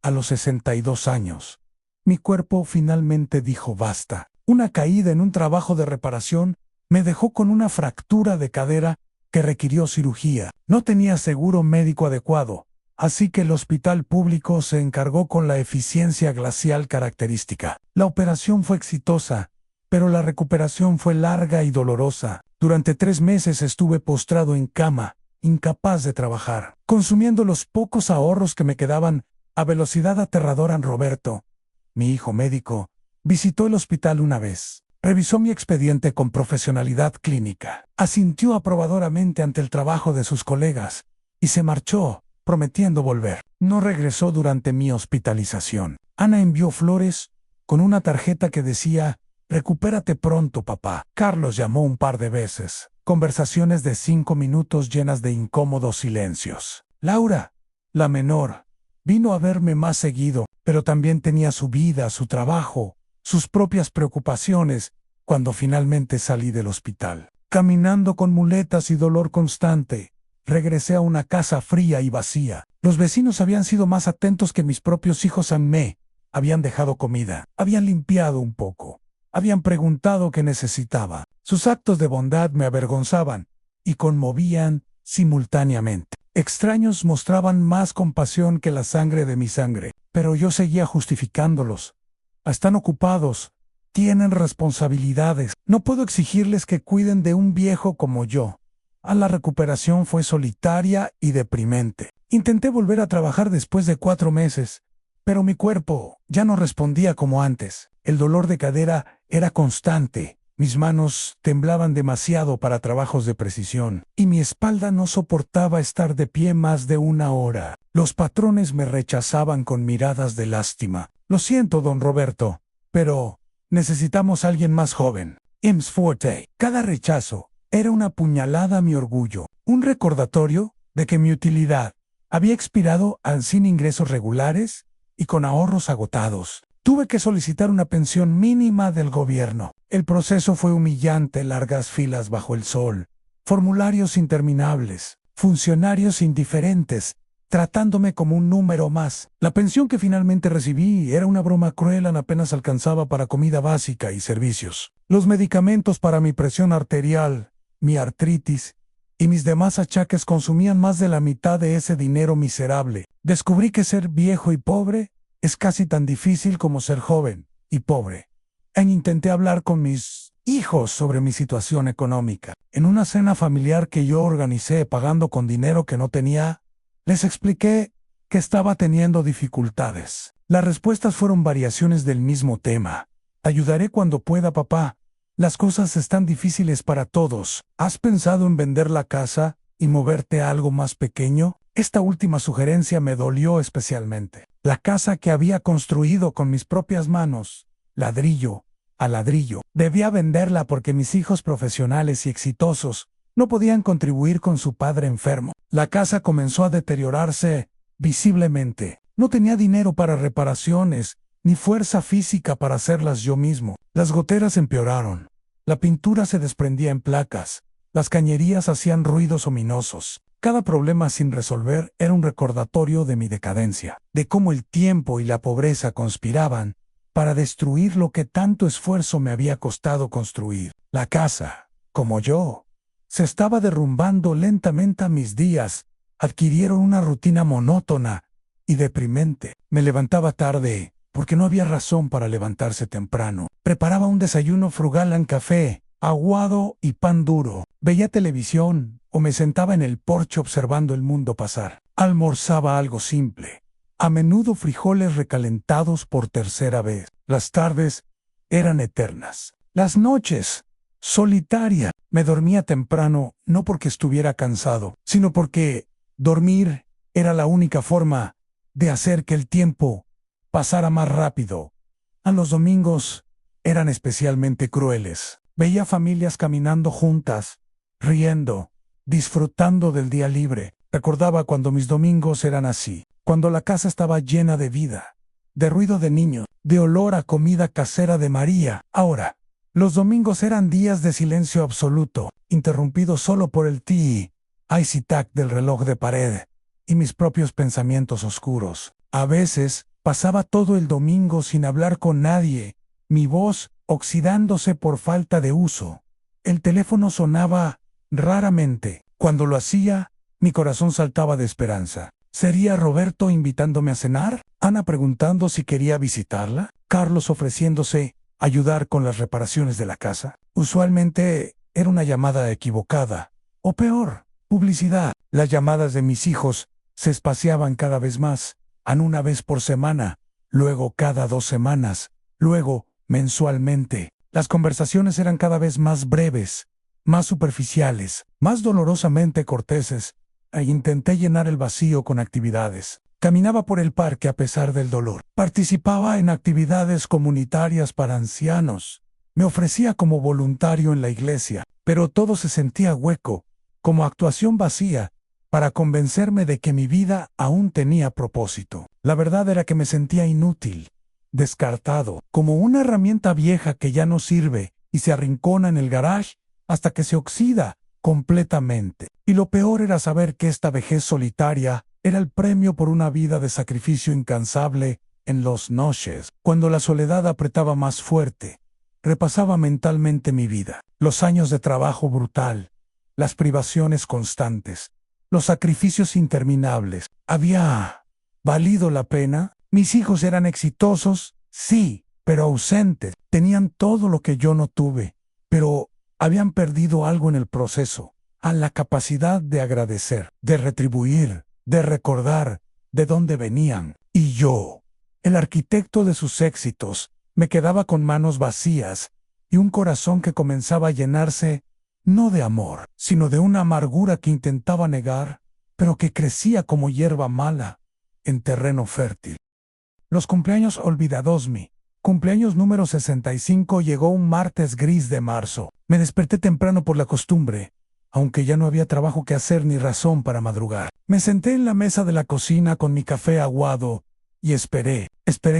a los 62 años. Mi cuerpo finalmente dijo basta. Una caída en un trabajo de reparación me dejó con una fractura de cadera que requirió cirugía. No tenía seguro médico adecuado, así que el hospital público se encargó con la eficiencia glacial característica. La operación fue exitosa, pero la recuperación fue larga y dolorosa. Durante 3 meses estuve postrado en cama, incapaz de trabajar, consumiendo los pocos ahorros que me quedaban a velocidad aterradora. Roberto, mi hijo médico, visitó el hospital una vez. Revisó mi expediente con profesionalidad clínica. Asintió aprobadoramente ante el trabajo de sus colegas y se marchó, prometiendo volver. No regresó durante mi hospitalización. Ana envió flores con una tarjeta que decía: «Recupérate pronto, papá». Carlos llamó un par de veces. Conversaciones de 5 minutos llenas de incómodos silencios. Laura, la menor, vino a verme más seguido, pero también tenía su vida, su trabajo, sus propias preocupaciones. Cuando finalmente salí del hospital, caminando con muletas y dolor constante, regresé a una casa fría y vacía. Los vecinos habían sido más atentos que mis propios hijos a mí. Habían dejado comida, habían limpiado un poco, habían preguntado qué necesitaba. Sus actos de bondad me avergonzaban y conmovían simultáneamente. Extraños mostraban más compasión que la sangre de mi sangre, pero yo seguía justificándolos. Están ocupados, tienen responsabilidades, no puedo exigirles que cuiden de un viejo como yo. La recuperación fue solitaria y deprimente. Intenté volver a trabajar después de 4 meses, pero mi cuerpo ya no respondía como antes. El dolor de cadera era constante. Mis manos temblaban demasiado para trabajos de precisión, y mi espalda no soportaba estar de pie más de 1 hora. Los patrones me rechazaban con miradas de lástima. Lo siento, don Roberto, pero necesitamos a alguien más joven. IMSS Forte. Cada rechazo era una puñalada a mi orgullo, un recordatorio de que mi utilidad había expirado sin ingresos regulares y con ahorros agotados. Tuve que solicitar una pensión mínima del gobierno. El proceso fue humillante: largas filas bajo el sol, formularios interminables, funcionarios indiferentes, tratándome como un número más. La pensión que finalmente recibí era una broma cruel, apenas alcanzaba para comida básica y servicios. Los medicamentos para mi presión arterial, mi artritis y mis demás achaques consumían más de la mitad de ese dinero miserable. Descubrí que ser viejo y pobre es casi tan difícil como ser joven y pobre. Intenté hablar con mis hijos sobre mi situación económica. En una cena familiar que yo organicé pagando con dinero que no tenía, les expliqué que estaba teniendo dificultades. Las respuestas fueron variaciones del mismo tema. Ayudaré cuando pueda, papá. Las cosas están difíciles para todos. ¿Has pensado en vender la casa y moverte a algo más pequeño? Esta última sugerencia me dolió especialmente. La casa que había construido con mis propias manos, ladrillo a ladrillo, debía venderla porque mis hijos profesionales y exitosos no podían contribuir con su padre enfermo. La casa comenzó a deteriorarse visiblemente. No tenía dinero para reparaciones, ni fuerza física para hacerlas yo mismo. Las goteras empeoraron. La pintura se desprendía en placas. Las cañerías hacían ruidos ominosos. Cada problema sin resolver era un recordatorio de mi decadencia, de cómo el tiempo y la pobreza conspiraban para destruir lo que tanto esfuerzo me había costado construir. La casa, como yo, se estaba derrumbando lentamente a mis días. Adquirieron una rutina monótona y deprimente. Me levantaba tarde, porque no había razón para levantarse temprano. Preparaba un desayuno frugal en café, aguado y pan duro. Veía televisión o me sentaba en el porche observando el mundo pasar. Almorzaba algo simple. A menudo frijoles recalentados por tercera vez. Las tardes eran eternas. Las noches, solitaria. Me dormía temprano, no porque estuviera cansado, sino porque dormir era la única forma de hacer que el tiempo pasara más rápido. A los domingos eran especialmente crueles. Veía familias caminando juntas, riendo, disfrutando del día libre. Recordaba cuando mis domingos eran así, cuando la casa estaba llena de vida, de ruido de niños, de olor a comida casera de María. Ahora, los domingos eran días de silencio absoluto, interrumpidos solo por el tic-tac del reloj de pared y mis propios pensamientos oscuros. A veces, pasaba todo el domingo sin hablar con nadie, mi voz oxidándose por falta de uso. El teléfono sonaba raramente. Cuando lo hacía, mi corazón saltaba de esperanza. ¿Sería Roberto invitándome a cenar? ¿Ana preguntando si quería visitarla? ¿Carlos ofreciéndose ayudar con las reparaciones de la casa? Usualmente era una llamada equivocada. O peor, publicidad. Las llamadas de mis hijos se espaciaban cada vez más. Una vez por semana, luego cada 2 semanas, luego mensualmente. Las conversaciones eran cada vez más breves, más superficiales, más dolorosamente corteses, e intenté llenar el vacío con actividades. Caminaba por el parque a pesar del dolor. Participaba en actividades comunitarias para ancianos. Me ofrecía como voluntario en la iglesia, pero todo se sentía hueco, como actuación vacía, para convencerme de que mi vida aún tenía propósito. La verdad era que me sentía inútil, descartado, como una herramienta vieja que ya no sirve y se arrincona en el garage hasta que se oxida completamente. Y lo peor era saber que esta vejez solitaria era el premio por una vida de sacrificio incansable. En las noches, cuando la soledad apretaba más fuerte, repasaba mentalmente mi vida, los años de trabajo brutal, las privaciones constantes, los sacrificios interminables. ¿Había valido la pena? Mis hijos eran exitosos, sí, pero ausentes. Tenían todo lo que yo no tuve, pero habían perdido algo en el proceso, a la capacidad de agradecer, de retribuir, de recordar de dónde venían. Y yo, el arquitecto de sus éxitos, me quedaba con manos vacías y un corazón que comenzaba a llenarse no de amor, sino de una amargura que intentaba negar, pero que crecía como hierba mala en terreno fértil. Los cumpleaños olvidados. Mi cumpleaños número 65 llegó un martes gris de marzo. Me desperté temprano por la costumbre, aunque ya no había trabajo que hacer ni razón para madrugar. Me senté en la mesa de la cocina con mi café aguado y esperé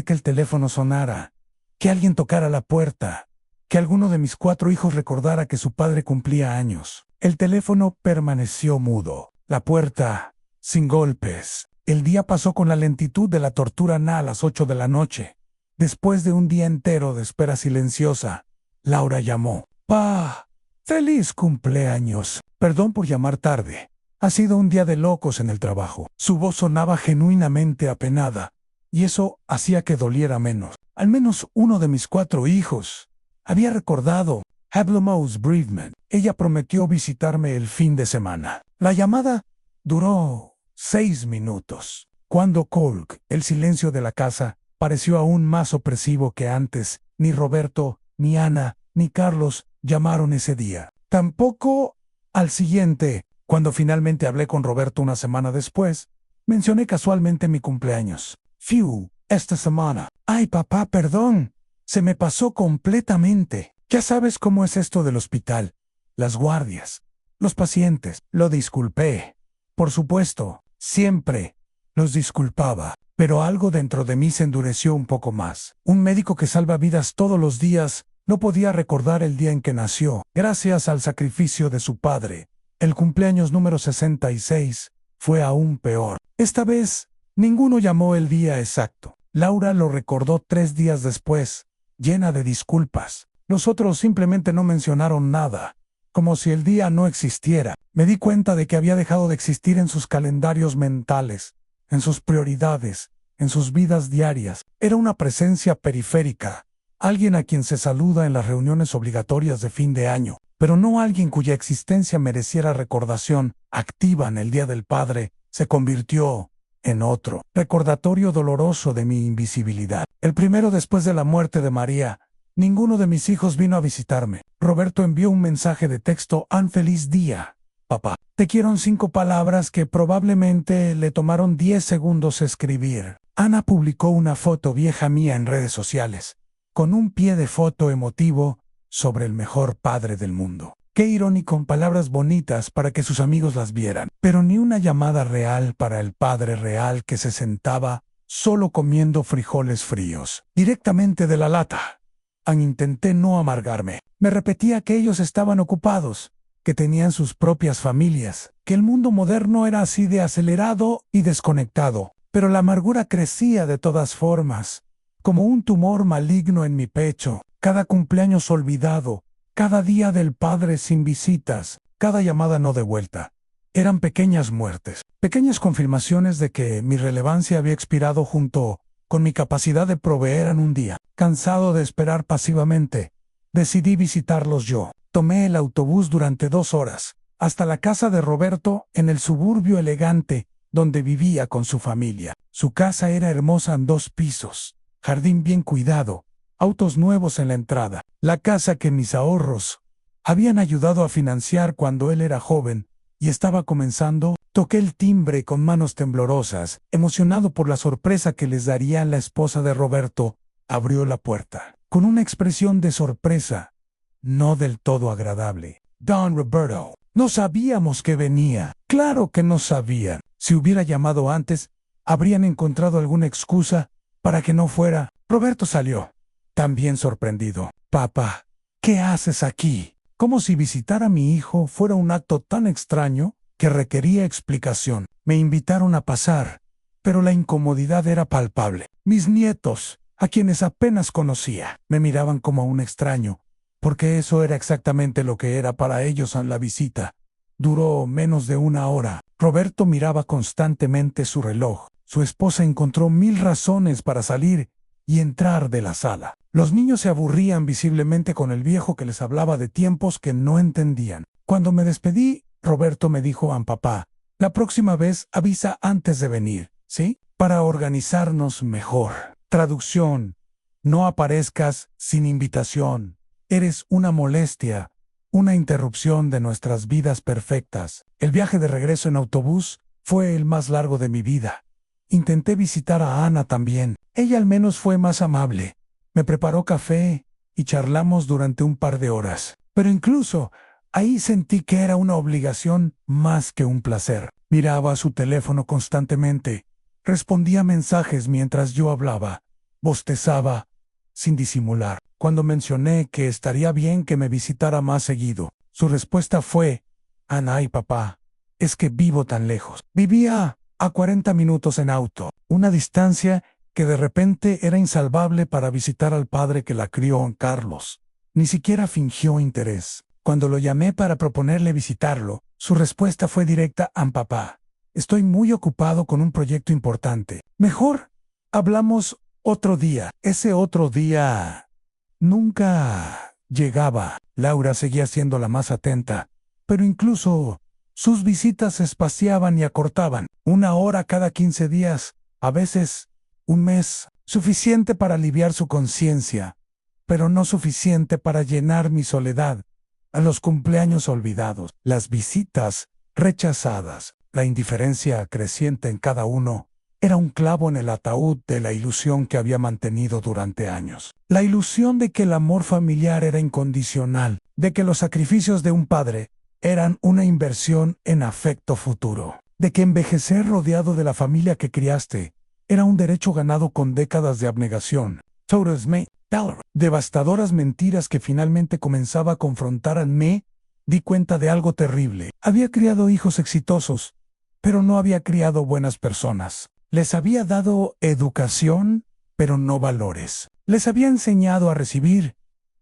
que el teléfono sonara, que alguien tocara la puerta, que alguno de mis 4 hijos recordara que su padre cumplía años. El teléfono permaneció mudo. la puerta, sin golpes. El día pasó con la lentitud de la tortura a las 8 de la noche. Después de un día entero de espera silenciosa, Laura llamó. ¡Pa! ¡Feliz cumpleaños! Perdón por llamar tarde. Ha sido un día de locos en el trabajo. Su voz sonaba genuinamente apenada, y eso hacía que doliera menos. Al menos uno de mis 4 hijos había recordado Hablamos Breedman. Ella prometió visitarme el fin de semana. La llamada duró 6 minutos. Cuando colgó, el silencio de la casa pareció aún más opresivo que antes. Ni Roberto, ni Ana, ni Carlos llamaron ese día. Tampoco al siguiente. Cuando finalmente hablé con Roberto una semana después, mencioné casualmente mi cumpleaños. Fiu, esta semana. Ay, papá, perdón. Se me pasó completamente. Ya sabes cómo es esto del hospital. Las guardias, los pacientes. Lo disculpé. Por supuesto, siempre los disculpaba. Pero algo dentro de mí se endureció un poco más. Un médico que salva vidas todos los días no podía recordar el día en que nació. Gracias al sacrificio de su padre, el cumpleaños número 66 fue aún peor. Esta vez, ninguno llamó el día exacto. Laura lo recordó 3 días después, llena de disculpas. Los otros simplemente no mencionaron nada, como si el día no existiera. Me di cuenta de que había dejado de existir en sus calendarios mentales, en sus prioridades, en sus vidas diarias. Era una presencia periférica, alguien a quien se saluda en las reuniones obligatorias de fin de año, pero no alguien cuya existencia mereciera recordación activa en el Día del Padre. Se convirtió en otro recordatorio doloroso de mi invisibilidad. El primero después de la muerte de María. Ninguno de mis hijos vino a visitarme. Roberto envió un mensaje de texto: «Un feliz día, papá. Te quiero», en 5 palabras que probablemente le tomaron 10 segundos escribir. Ana publicó una foto vieja mía en redes sociales, con un pie de foto emotivo sobre el mejor padre del mundo. Qué irónico, palabras bonitas para que sus amigos las vieran, pero ni una llamada real para el padre real que se sentaba solo comiendo frijoles fríos, directamente de la lata. Intenté no amargarme. Me repetía que ellos estaban ocupados, que tenían sus propias familias, que el mundo moderno era así de acelerado y desconectado. Pero la amargura crecía de todas formas, como un tumor maligno en mi pecho. Cada cumpleaños olvidado, cada día del padre sin visitas, cada llamada no devuelta. Eran pequeñas muertes, pequeñas confirmaciones de que mi relevancia había expirado junto con mi capacidad de proveer en un día. Cansado de esperar pasivamente, decidí visitarlos yo. Tomé el autobús durante 2 horas, hasta la casa de Roberto en el suburbio elegante donde vivía con su familia. Su casa era hermosa en 2 pisos, jardín bien cuidado, autos nuevos en la entrada. La casa que mis ahorros habían ayudado a financiar cuando él era joven y estaba comenzando. Toqué el timbre con manos temblorosas, emocionado por la sorpresa que les daría la esposa de Roberto. Abrió la puerta, con una expresión de sorpresa, no del todo agradable. «Don Roberto, no sabíamos que venía». Claro que no sabían. Si hubiera llamado antes, habrían encontrado alguna excusa para que no fuera. Roberto salió, también sorprendido. «Papá, ¿qué haces aquí?» Como si visitar a mi hijo fuera un acto tan extraño que requería explicación. Me invitaron a pasar, pero la incomodidad era palpable. Mis nietos, a quienes apenas conocía, me miraban como a un extraño, porque eso era exactamente lo que era para ellos en la visita. Duró menos de 1 hora. Roberto miraba constantemente su reloj. Su esposa encontró 1000 razones para salir y entrar de la sala. Los niños se aburrían visiblemente con el viejo que les hablaba de tiempos que no entendían. Cuando me despedí, Roberto me dijo: «Papá, la próxima vez avisa antes de venir, ¿sí? Para organizarnos mejor». Traducción: no aparezcas sin invitación. Eres una molestia, una interrupción de nuestras vidas perfectas. El viaje de regreso en autobús fue el más largo de mi vida. Intenté visitar a Ana también. Ella al menos fue más amable. Me preparó café y charlamos durante un par de horas. Pero incluso ahí sentí que era una obligación más que un placer. Miraba su teléfono constantemente. Respondía mensajes mientras yo hablaba. Bostezaba, sin disimular. Cuando mencioné que estaría bien que me visitara más seguido, su respuesta fue: «Ana y papá, es que vivo tan lejos. Vivía a 40 minutos en auto, una distancia que de repente era insalvable para visitar al padre que la crió en Carlos. Ni siquiera fingió interés. Cuando lo llamé para proponerle visitarlo, su respuesta fue directa: papá, estoy muy ocupado con un proyecto importante. Mejor hablamos otro día. Ese otro día nunca llegaba. Laura seguía siendo la más atenta, pero incluso sus visitas se espaciaban y acortaban. 1 hora cada 15 días, a veces un mes, suficiente para aliviar su conciencia, pero no suficiente para llenar mi soledad. A los cumpleaños olvidados, las visitas rechazadas, la indiferencia creciente en cada uno, era un clavo en el ataúd de la ilusión que había mantenido durante años. La ilusión de que el amor familiar era incondicional, de que los sacrificios de un padre eran una inversión en afecto futuro, de que envejecer rodeado de la familia que criaste era un derecho ganado con décadas de abnegación. Devastadoras mentiras que finalmente comenzaba a confrontar a me di cuenta de algo terrible. Había criado hijos exitosos, pero no había criado buenas personas. Les había dado educación, pero no valores. Les había enseñado a recibir,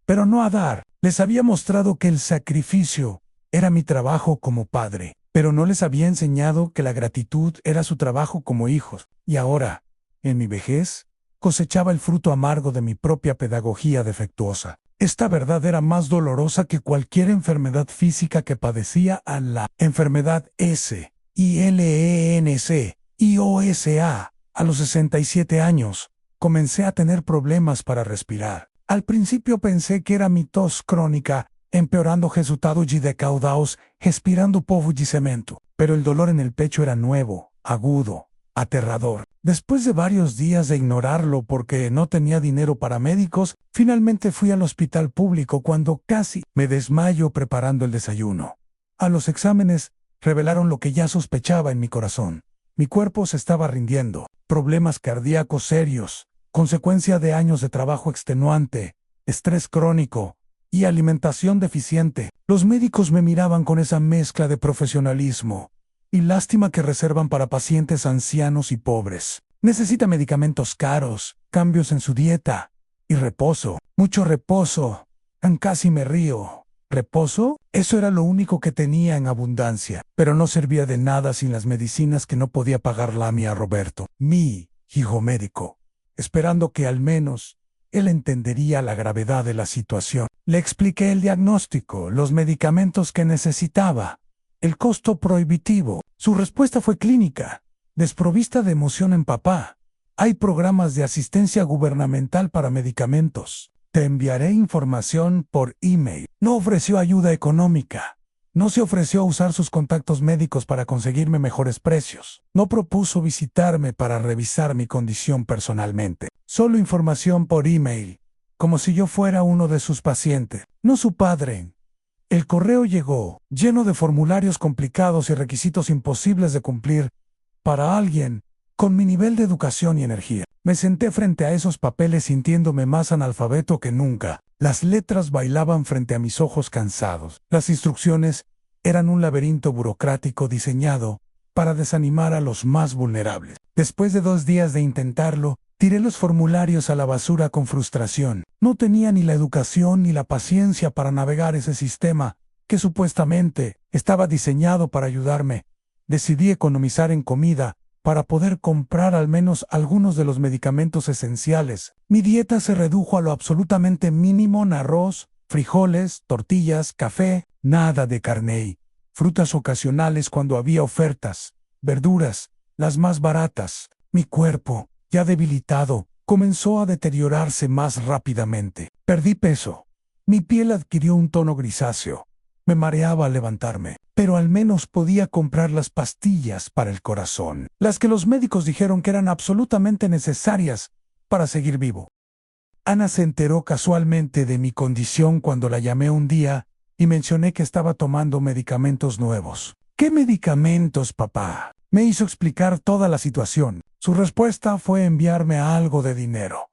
pero no a dar. Les había mostrado que el sacrificio era mi trabajo como padre, pero no les había enseñado que la gratitud era su trabajo como hijos. Y ahora, en mi vejez, cosechaba el fruto amargo de mi propia pedagogía defectuosa. Esta verdad era más dolorosa que cualquier enfermedad física que padecía a la enfermedad SILENC-IOSA. A los 67 años, comencé a tener problemas para respirar. Al principio pensé que era mi tos crónica, empeorando resultado de caudaos, respirando polvo de cemento. Pero el dolor en el pecho era nuevo, agudo, aterrador. Después de varios días de ignorarlo porque no tenía dinero para médicos, finalmente fui al hospital público cuando casi me desmayo preparando el desayuno. A los exámenes revelaron lo que ya sospechaba en mi corazón. Mi cuerpo se estaba rindiendo. Problemas cardíacos serios, consecuencia de años de trabajo extenuante, estrés crónico y alimentación deficiente. Los médicos me miraban con esa mezcla de profesionalismo y lástima que reservan para pacientes ancianos y pobres. Necesita medicamentos caros, cambios en su dieta y reposo, mucho reposo. Casi me río. ¿Reposo? Eso era lo único que tenía en abundancia, pero no servía de nada sin las medicinas que no podía pagar Lamia a Roberto, mi hijo médico, esperando que al menos él entendería la gravedad de la situación. Le expliqué el diagnóstico, los medicamentos que necesitaba, el costo prohibitivo. Su respuesta fue clínica, desprovista de emoción en papá. Hay programas de asistencia gubernamental para medicamentos. Te enviaré información por email. No ofreció ayuda económica. No se ofreció a usar sus contactos médicos para conseguirme mejores precios. No propuso visitarme para revisar mi condición personalmente. Solo información por email, como si yo fuera uno de sus pacientes, no su padre. El correo llegó, lleno de formularios complicados y requisitos imposibles de cumplir para alguien con mi nivel de educación y energía. Me senté frente a esos papeles sintiéndome más analfabeto que nunca. Las letras bailaban frente a mis ojos cansados. Las instrucciones eran un laberinto burocrático diseñado para desanimar a los más vulnerables. Después de 2 días de intentarlo, tiré los formularios a la basura con frustración. No tenía ni la educación ni la paciencia para navegar ese sistema que supuestamente estaba diseñado para ayudarme. Decidí economizar en comida para poder comprar al menos algunos de los medicamentos esenciales. Mi dieta se redujo a lo absolutamente mínimo en arroz, frijoles, tortillas, café, nada de carne, frutas ocasionales cuando había ofertas, verduras, las más baratas. Mi cuerpo, ya debilitado, comenzó a deteriorarse más rápidamente. Perdí peso. Mi piel adquirió un tono grisáceo. Me mareaba al levantarme, pero al menos podía comprar las pastillas para el corazón, las que los médicos dijeron que eran absolutamente necesarias para seguir vivo. Ana se enteró casualmente de mi condición cuando la llamé un día y mencioné que estaba tomando medicamentos nuevos. ¿Qué medicamentos, papá? Me hizo explicar toda la situación. Su respuesta fue enviarme algo de dinero,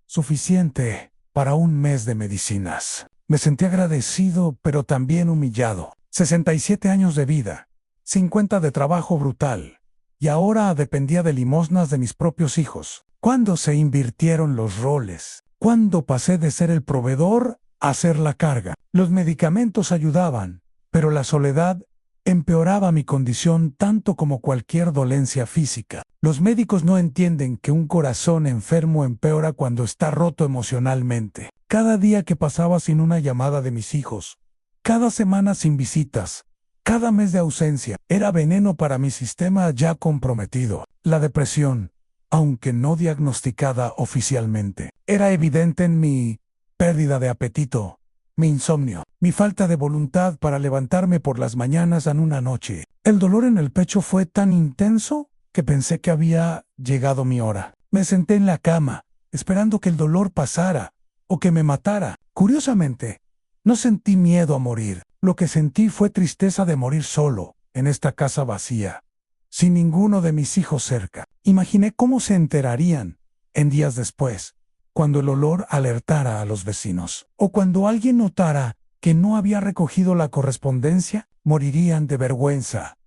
suficiente para un mes de medicinas. Me sentí agradecido, pero también humillado. 67 años de vida, 50 de trabajo brutal. Y ahora dependía de limosnas de mis propios hijos. ¿Cuándo se invirtieron los roles? ¿Cuándo pasé de ser el proveedor a ser la carga? Los medicamentos ayudaban, pero la soledad empeoraba mi condición tanto como cualquier dolencia física. Los médicos no entienden que un corazón enfermo empeora cuando está roto emocionalmente. Cada día que pasaba sin una llamada de mis hijos, cada semana sin visitas, cada mes de ausencia, era veneno para mi sistema ya comprometido. La depresión, aunque no diagnosticada oficialmente, era evidente en mi pérdida de apetito, mi insomnio, mi falta de voluntad para levantarme por las mañanas en una noche. El dolor en el pecho fue tan intenso que pensé que había llegado mi hora. Me senté en la cama, esperando que el dolor pasara o que me matara. Curiosamente, no sentí miedo a morir. Lo que sentí fue tristeza de morir solo, en esta casa vacía, sin ninguno de mis hijos cerca. Imaginé cómo se enterarían, en días después, cuando el olor alertara a los vecinos, o cuando alguien notara que no había recogido la correspondencia. Morirían de vergüenza.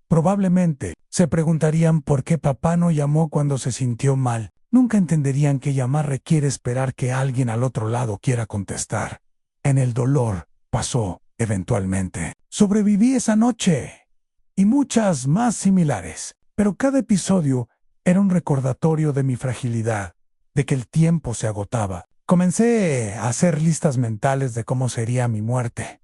Probablemente se preguntarían por qué papá no llamó cuando se sintió mal. Nunca entenderían que llamar requiere esperar que alguien al otro lado quiera contestar. En el dolor, pasó, eventualmente. Sobreviví esa noche. Y muchas más similares. Pero cada episodio era un recordatorio de mi fragilidad, de que el tiempo se agotaba. Comencé a hacer listas mentales de cómo sería mi muerte.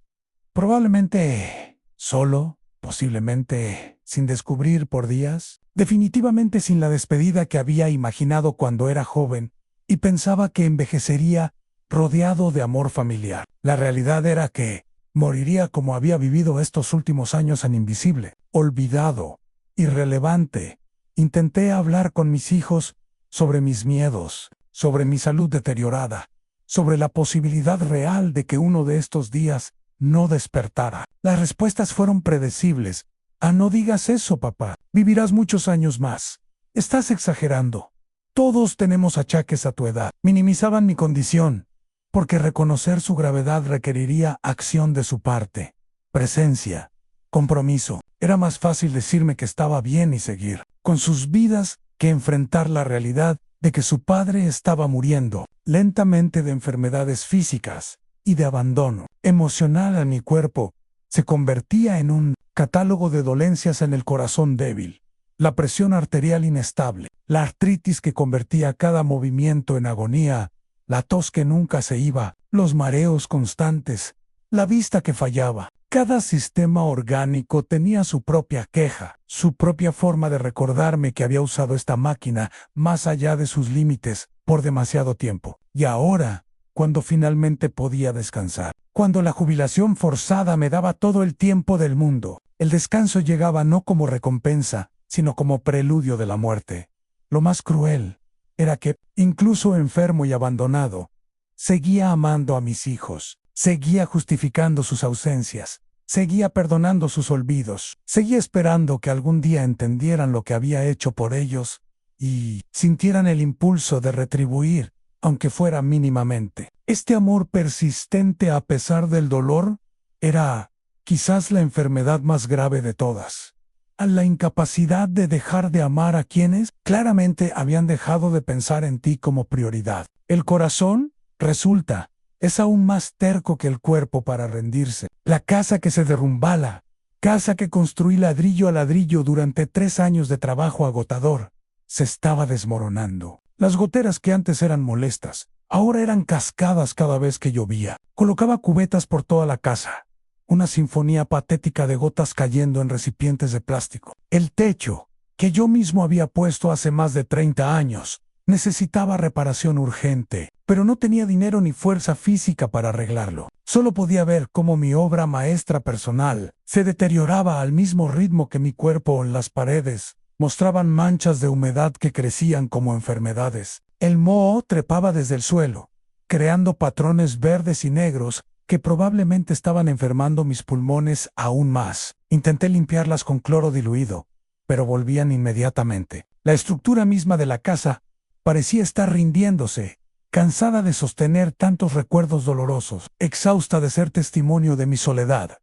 Probablemente solo, posiblemente sin descubrir por días, definitivamente sin la despedida que había imaginado cuando era joven y pensaba que envejecería rodeado de amor familiar. La realidad era que moriría como había vivido estos últimos años en invisible, olvidado, irrelevante. Intenté hablar con mis hijos sobre mis miedos, sobre mi salud deteriorada, sobre la posibilidad real de que uno de estos días no despertara. Las respuestas fueron predecibles. No digas eso, papá. Vivirás muchos años más. Estás exagerando. Todos tenemos achaques a tu edad. Minimizaban mi condición, porque reconocer su gravedad requeriría acción de su parte, presencia, compromiso. Era más fácil decirme que estaba bien y seguir con sus vidas que enfrentar la realidad de que su padre estaba muriendo lentamente de enfermedades físicas y de abandono emocional a mi cuerpo. Se convertía en un catálogo de dolencias en el corazón débil, la presión arterial inestable, la artritis que convertía cada movimiento en agonía, la tos que nunca se iba, los mareos constantes, la vista que fallaba. Cada sistema orgánico tenía su propia queja, su propia forma de recordarme que había usado esta máquina más allá de sus límites por demasiado tiempo. Y ahora, cuando finalmente podía descansar, cuando la jubilación forzada me daba todo el tiempo del mundo, el descanso llegaba no como recompensa, sino como preludio de la muerte. Lo más cruel era que, incluso enfermo y abandonado, seguía amando a mis hijos, seguía justificando sus ausencias, seguía perdonando sus olvidos, seguía esperando que algún día entendieran lo que había hecho por ellos y sintieran el impulso de retribuir, aunque fuera mínimamente. Este amor persistente a pesar del dolor era quizás la enfermedad más grave de todas. A la incapacidad de dejar de amar a quienes claramente habían dejado de pensar en ti como prioridad. El corazón, resulta, es aún más terco que el cuerpo para rendirse. La casa que se derrumbala, casa que construí ladrillo a ladrillo durante 3 años de trabajo agotador, se estaba desmoronando. Las goteras que antes eran molestas, ahora eran cascadas cada vez que llovía. Colocaba cubetas por toda la casa. Una sinfonía patética de gotas cayendo en recipientes de plástico. El techo, que yo mismo había puesto hace más de 30 años, necesitaba reparación urgente, pero no tenía dinero ni fuerza física para arreglarlo. Solo podía ver cómo mi obra maestra personal se deterioraba al mismo ritmo que mi cuerpo. En las paredes mostraban manchas de humedad que crecían como enfermedades. El moho trepaba desde el suelo, creando patrones verdes y negros que probablemente estaban enfermando mis pulmones aún más. Intenté limpiarlas con cloro diluido, pero volvían inmediatamente. La estructura misma de la casa parecía estar rindiéndose, cansada de sostener tantos recuerdos dolorosos, exhausta de ser testimonio de mi soledad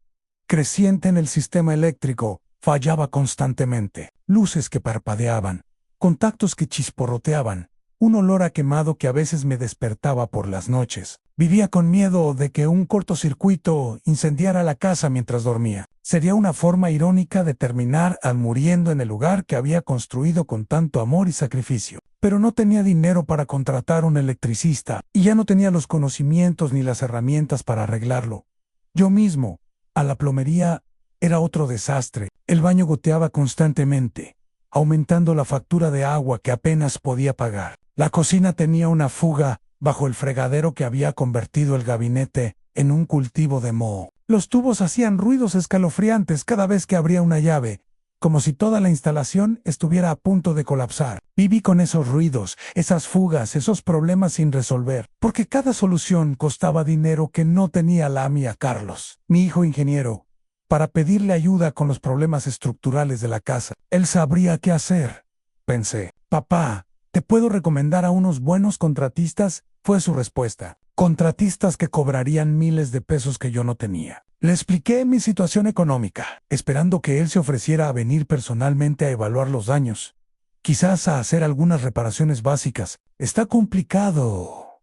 creciente en el sistema eléctrico. fallaba constantemente, luces que parpadeaban, contactos que chisporroteaban, un olor a quemado que a veces me despertaba por las noches. Vivía con miedo de que un cortocircuito incendiara la casa mientras dormía. Sería una forma irónica de terminar muriendo en el lugar que había construido con tanto amor y sacrificio. Pero no tenía dinero para contratar un electricista y ya no tenía los conocimientos ni las herramientas para arreglarlo. Yo mismo, a la plomería, era otro desastre. El baño goteaba constantemente, aumentando la factura de agua que apenas podía pagar. La cocina tenía una fuga bajo el fregadero que había convertido el gabinete en un cultivo de moho. Los tubos hacían ruidos escalofriantes cada vez que abría una llave, como si toda la instalación estuviera a punto de colapsar. Viví con esos ruidos, esas fugas, esos problemas sin resolver, porque cada solución costaba dinero que no tenía la mía Carlos, mi hijo ingeniero, para pedirle ayuda con los problemas estructurales de la casa. Él sabría qué hacer, pensé. Papá, ¿te puedo recomendar a unos buenos contratistas? Fue su respuesta. Contratistas que cobrarían miles de pesos que yo no tenía. Le expliqué mi situación económica, esperando que él se ofreciera a venir personalmente a evaluar los daños. Quizás a hacer algunas reparaciones básicas. Está complicado.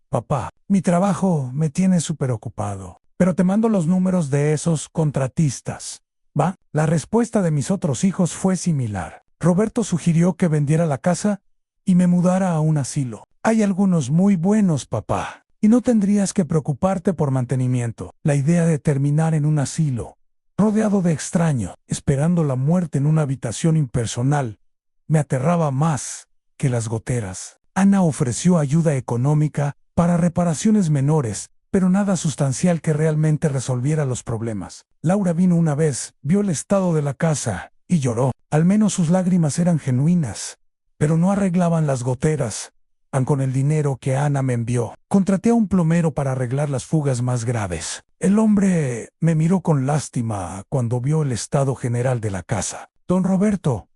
Papá, mi trabajo me tiene súper ocupado. Pero te mando los números de esos contratistas. ¿Va? La respuesta de mis otros hijos fue similar. Roberto sugirió que vendiera la casa y me mudara a un asilo. Hay algunos muy buenos, papá, y no tendrías que preocuparte por mantenimiento. La idea de terminar en un asilo, rodeado de extraños, esperando la muerte en una habitación impersonal, me aterraba más que las goteras. Ana ofreció ayuda económica para reparaciones menores, pero nada sustancial que realmente resolviera los problemas. Laura vino una vez, vio el estado de la casa y lloró. Al menos sus lágrimas eran genuinas, pero no arreglaban las goteras. Con el dinero que Ana me envió, contraté a un plomero para arreglar las fugas más graves. El hombre me miró con lástima cuando vio el estado general de la casa. Don Roberto,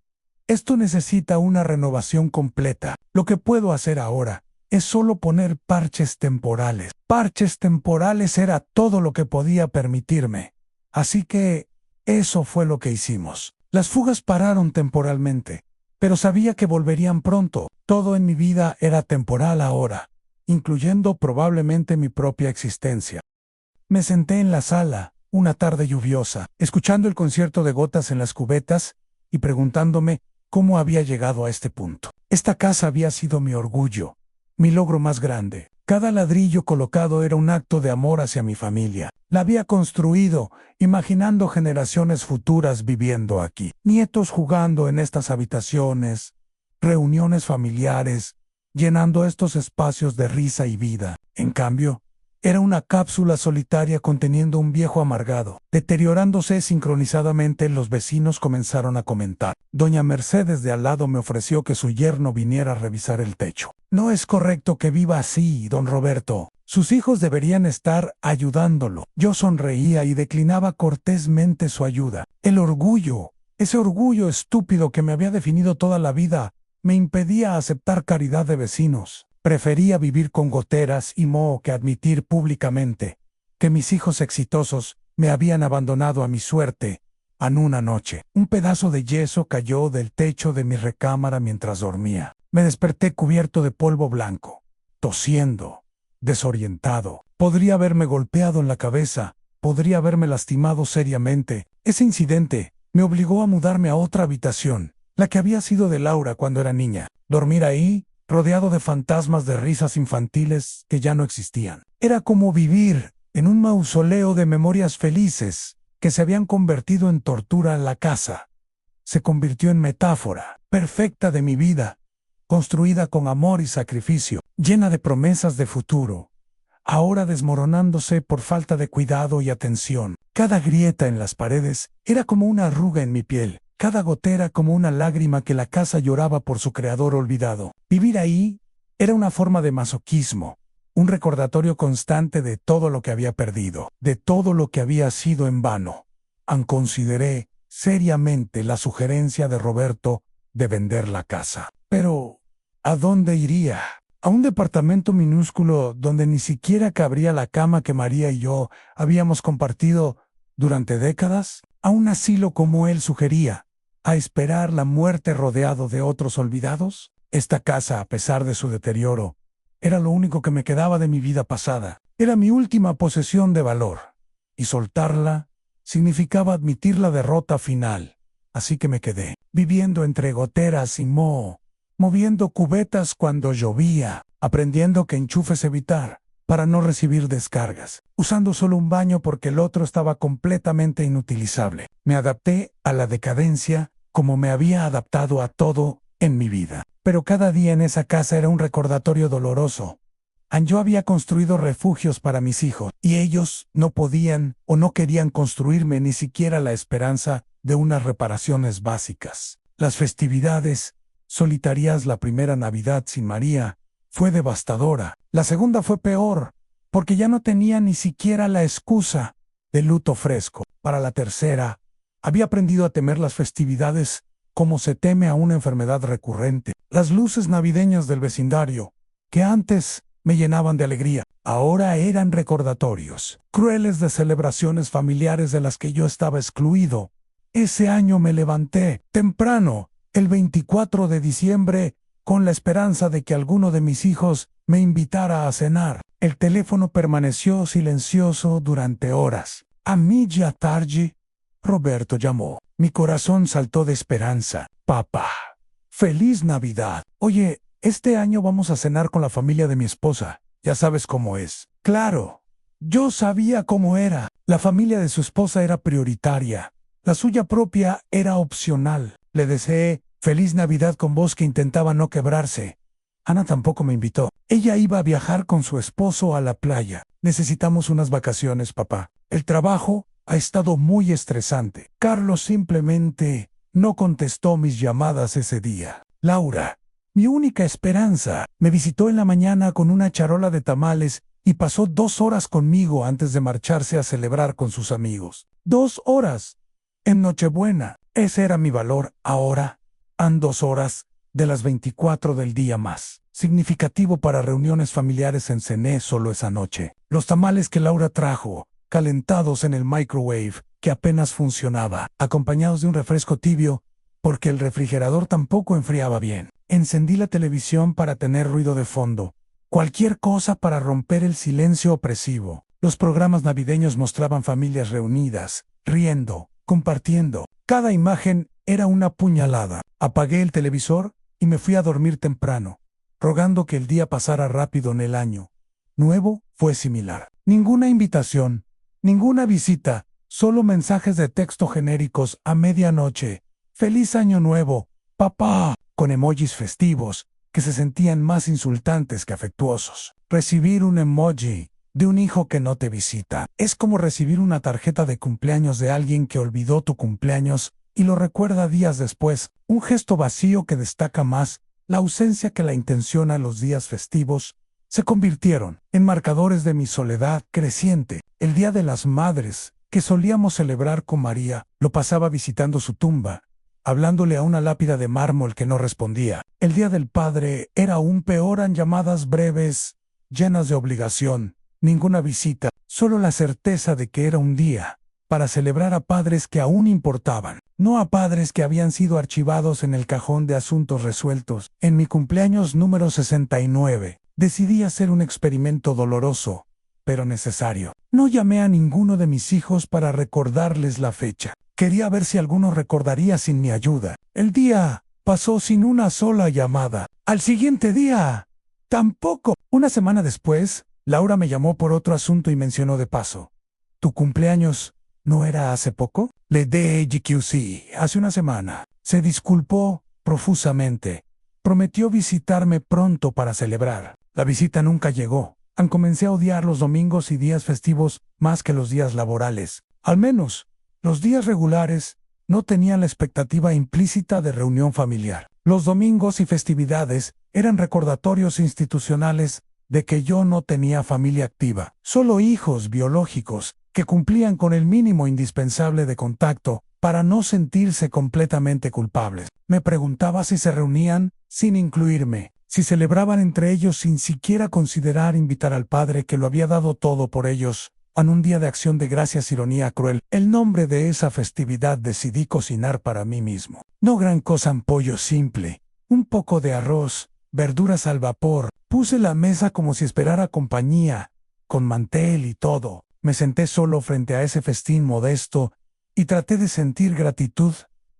esto necesita una renovación completa. Lo que puedo hacer ahora es solo poner parches temporales. Parches temporales era todo lo que podía permitirme. Así que eso fue lo que hicimos. Las fugas pararon temporalmente, pero sabía que volverían pronto. Todo en mi vida era temporal ahora, incluyendo probablemente mi propia existencia. Me senté en la sala, una tarde lluviosa, escuchando el concierto de gotas en las cubetas y preguntándome cómo había llegado a este punto. Esta casa había sido mi orgullo, mi logro más grande. Cada ladrillo colocado era un acto de amor hacia mi familia. La había construido, imaginando generaciones futuras viviendo aquí. Nietos jugando en estas habitaciones, reuniones familiares, llenando estos espacios de risa y vida. En cambio, era una cápsula solitaria conteniendo un viejo amargado. Deteriorándose sincronizadamente, los vecinos comenzaron a comentar. Doña Mercedes de al lado me ofreció que su yerno viniera a revisar el techo. No es correcto que viva así, don Roberto. Sus hijos deberían estar ayudándolo. Yo sonreía y declinaba cortésmente su ayuda. El orgullo, ese orgullo estúpido que me había definido toda la vida, me impedía aceptar caridad de vecinos. Prefería vivir con goteras y moho que admitir públicamente que mis hijos exitosos me habían abandonado a mi suerte en una noche. Un pedazo de yeso cayó del techo de mi recámara mientras dormía. Me desperté cubierto de polvo blanco, tosiendo, desorientado. Podría haberme golpeado en la cabeza, podría haberme lastimado seriamente. Ese incidente me obligó a mudarme a otra habitación, la que había sido de Laura cuando era niña. Dormir ahí, rodeado de fantasmas de risas infantiles que ya no existían. Era como vivir en un mausoleo de memorias felices que se habían convertido en tortura en la casa. Se convirtió en metáfora perfecta de mi vida, construida con amor y sacrificio, llena de promesas de futuro, ahora desmoronándose por falta de cuidado y atención. Cada grieta en las paredes era como una arruga en mi piel. Cada gotera como una lágrima que la casa lloraba por su creador olvidado. Vivir ahí era una forma de masoquismo, un recordatorio constante de todo lo que había perdido, de todo lo que había sido en vano. Consideré seriamente la sugerencia de Roberto de vender la casa. Pero, ¿a dónde iría? ¿A un departamento minúsculo donde ni siquiera cabría la cama que María y yo habíamos compartido durante décadas? a un asilo como él sugería, a esperar la muerte rodeado de otros olvidados? Esta casa, a pesar de su deterioro, era lo único que me quedaba de mi vida pasada. Era mi última posesión de valor, y soltarla significaba admitir la derrota final. Así que me quedé, viviendo entre goteras y moho, moviendo cubetas cuando llovía, aprendiendo qué enchufes evitar para no recibir descargas, usando solo un baño porque el otro estaba completamente inutilizable. Me adapté a la decadencia como me había adaptado a todo en mi vida. Pero cada día en esa casa era un recordatorio doloroso. Yo había construido refugios para mis hijos, y ellos no podían o no querían construirme ni siquiera la esperanza de unas reparaciones básicas. Las festividades solitarias, la primera Navidad sin María, fue devastadora. La segunda fue peor, porque ya no tenía ni siquiera la excusa del luto fresco. Para la tercera, había aprendido a temer las festividades como se teme a una enfermedad recurrente. Las luces navideñas del vecindario, que antes me llenaban de alegría, ahora eran recordatorios crueles de celebraciones familiares de las que yo estaba excluido. Ese año me levanté temprano, el 24 de diciembre, con la esperanza de que alguno de mis hijos me invitara a cenar. El teléfono permaneció silencioso durante horas. A media tarde, Roberto llamó. Mi corazón saltó de esperanza. Papá, ¡feliz Navidad! Oye, este año vamos a cenar con la familia de mi esposa. Ya sabes cómo es. Claro, yo sabía cómo era. La familia de su esposa era prioritaria. La suya propia era opcional. Le deseé feliz Navidad con voz que intentaba no quebrarse. Ana tampoco me invitó. Ella iba a viajar con su esposo a la playa. Necesitamos unas vacaciones, papá. El trabajo ha estado muy estresante. Carlos simplemente no contestó mis llamadas ese día. Laura, mi única esperanza, me visitó en la mañana con una charola de tamales y pasó 2 horas conmigo antes de marcharse a celebrar con sus amigos. 2 horas. En Nochebuena. Ese era mi valor. Ahora han 2 horas de las 24 del día más. Significativo para reuniones familiares en cené solo esa noche. Los tamales que Laura trajo, calentados en el microwave, que apenas funcionaba, acompañados de un refresco tibio, porque el refrigerador tampoco enfriaba bien. Encendí la televisión para tener ruido de fondo. Cualquier cosa para romper el silencio opresivo. Los programas navideños mostraban familias reunidas, riendo, compartiendo. Cada imagen era una puñalada. Apagué el televisor y me fui a dormir temprano, rogando que el día pasara rápido en el año nuevo. Fue similar. Ninguna invitación, ninguna visita, solo mensajes de texto genéricos a medianoche. ¡Feliz Año Nuevo, papá! Con emojis festivos que se sentían más insultantes que afectuosos. Recibir un emoji de un hijo que no te visita es como recibir una tarjeta de cumpleaños de alguien que olvidó tu cumpleaños y lo recuerda días después. Un gesto vacío que destaca más la ausencia que la intención a los días festivos. Se convirtieron en marcadores de mi soledad creciente. El Día de las Madres, que solíamos celebrar con María, lo pasaba visitando su tumba, hablándole a una lápida de mármol que no respondía. El Día del Padre era aún peor. En llamadas breves, llenas de obligación, ninguna visita, solo la certeza de que era un día para celebrar a padres que aún importaban, no a padres que habían sido archivados en el cajón de asuntos resueltos. En mi cumpleaños número 69, decidí hacer un experimento doloroso, pero necesario. No llamé a ninguno de mis hijos para recordarles la fecha. Quería ver si alguno recordaría sin mi ayuda. El día pasó sin una sola llamada. Al siguiente día, tampoco. Una semana después, Laura me llamó por otro asunto y mencionó de paso: ¿tu cumpleaños no era hace poco? Le di GQC hace una semana. Se disculpó profusamente. Prometió visitarme pronto para celebrar. La visita nunca llegó. Comencé a odiar los domingos y días festivos más que los días laborales. Al menos, los días regulares no tenían la expectativa implícita de reunión familiar. Los domingos y festividades eran recordatorios institucionales de que yo no tenía familia activa, solo hijos biológicos que cumplían con el mínimo indispensable de contacto para no sentirse completamente culpables. Me preguntaba si se reunían sin incluirme, si celebraban entre ellos sin siquiera considerar invitar al padre que lo había dado todo por ellos. En un día de acción de gracias, ironía cruel, el nombre de esa festividad decidí cocinar para mí mismo. No gran cosa, un pollo simple, un poco de arroz, verduras al vapor. Puse la mesa como si esperara compañía, con mantel y todo. Me senté solo frente a ese festín modesto y traté de sentir gratitud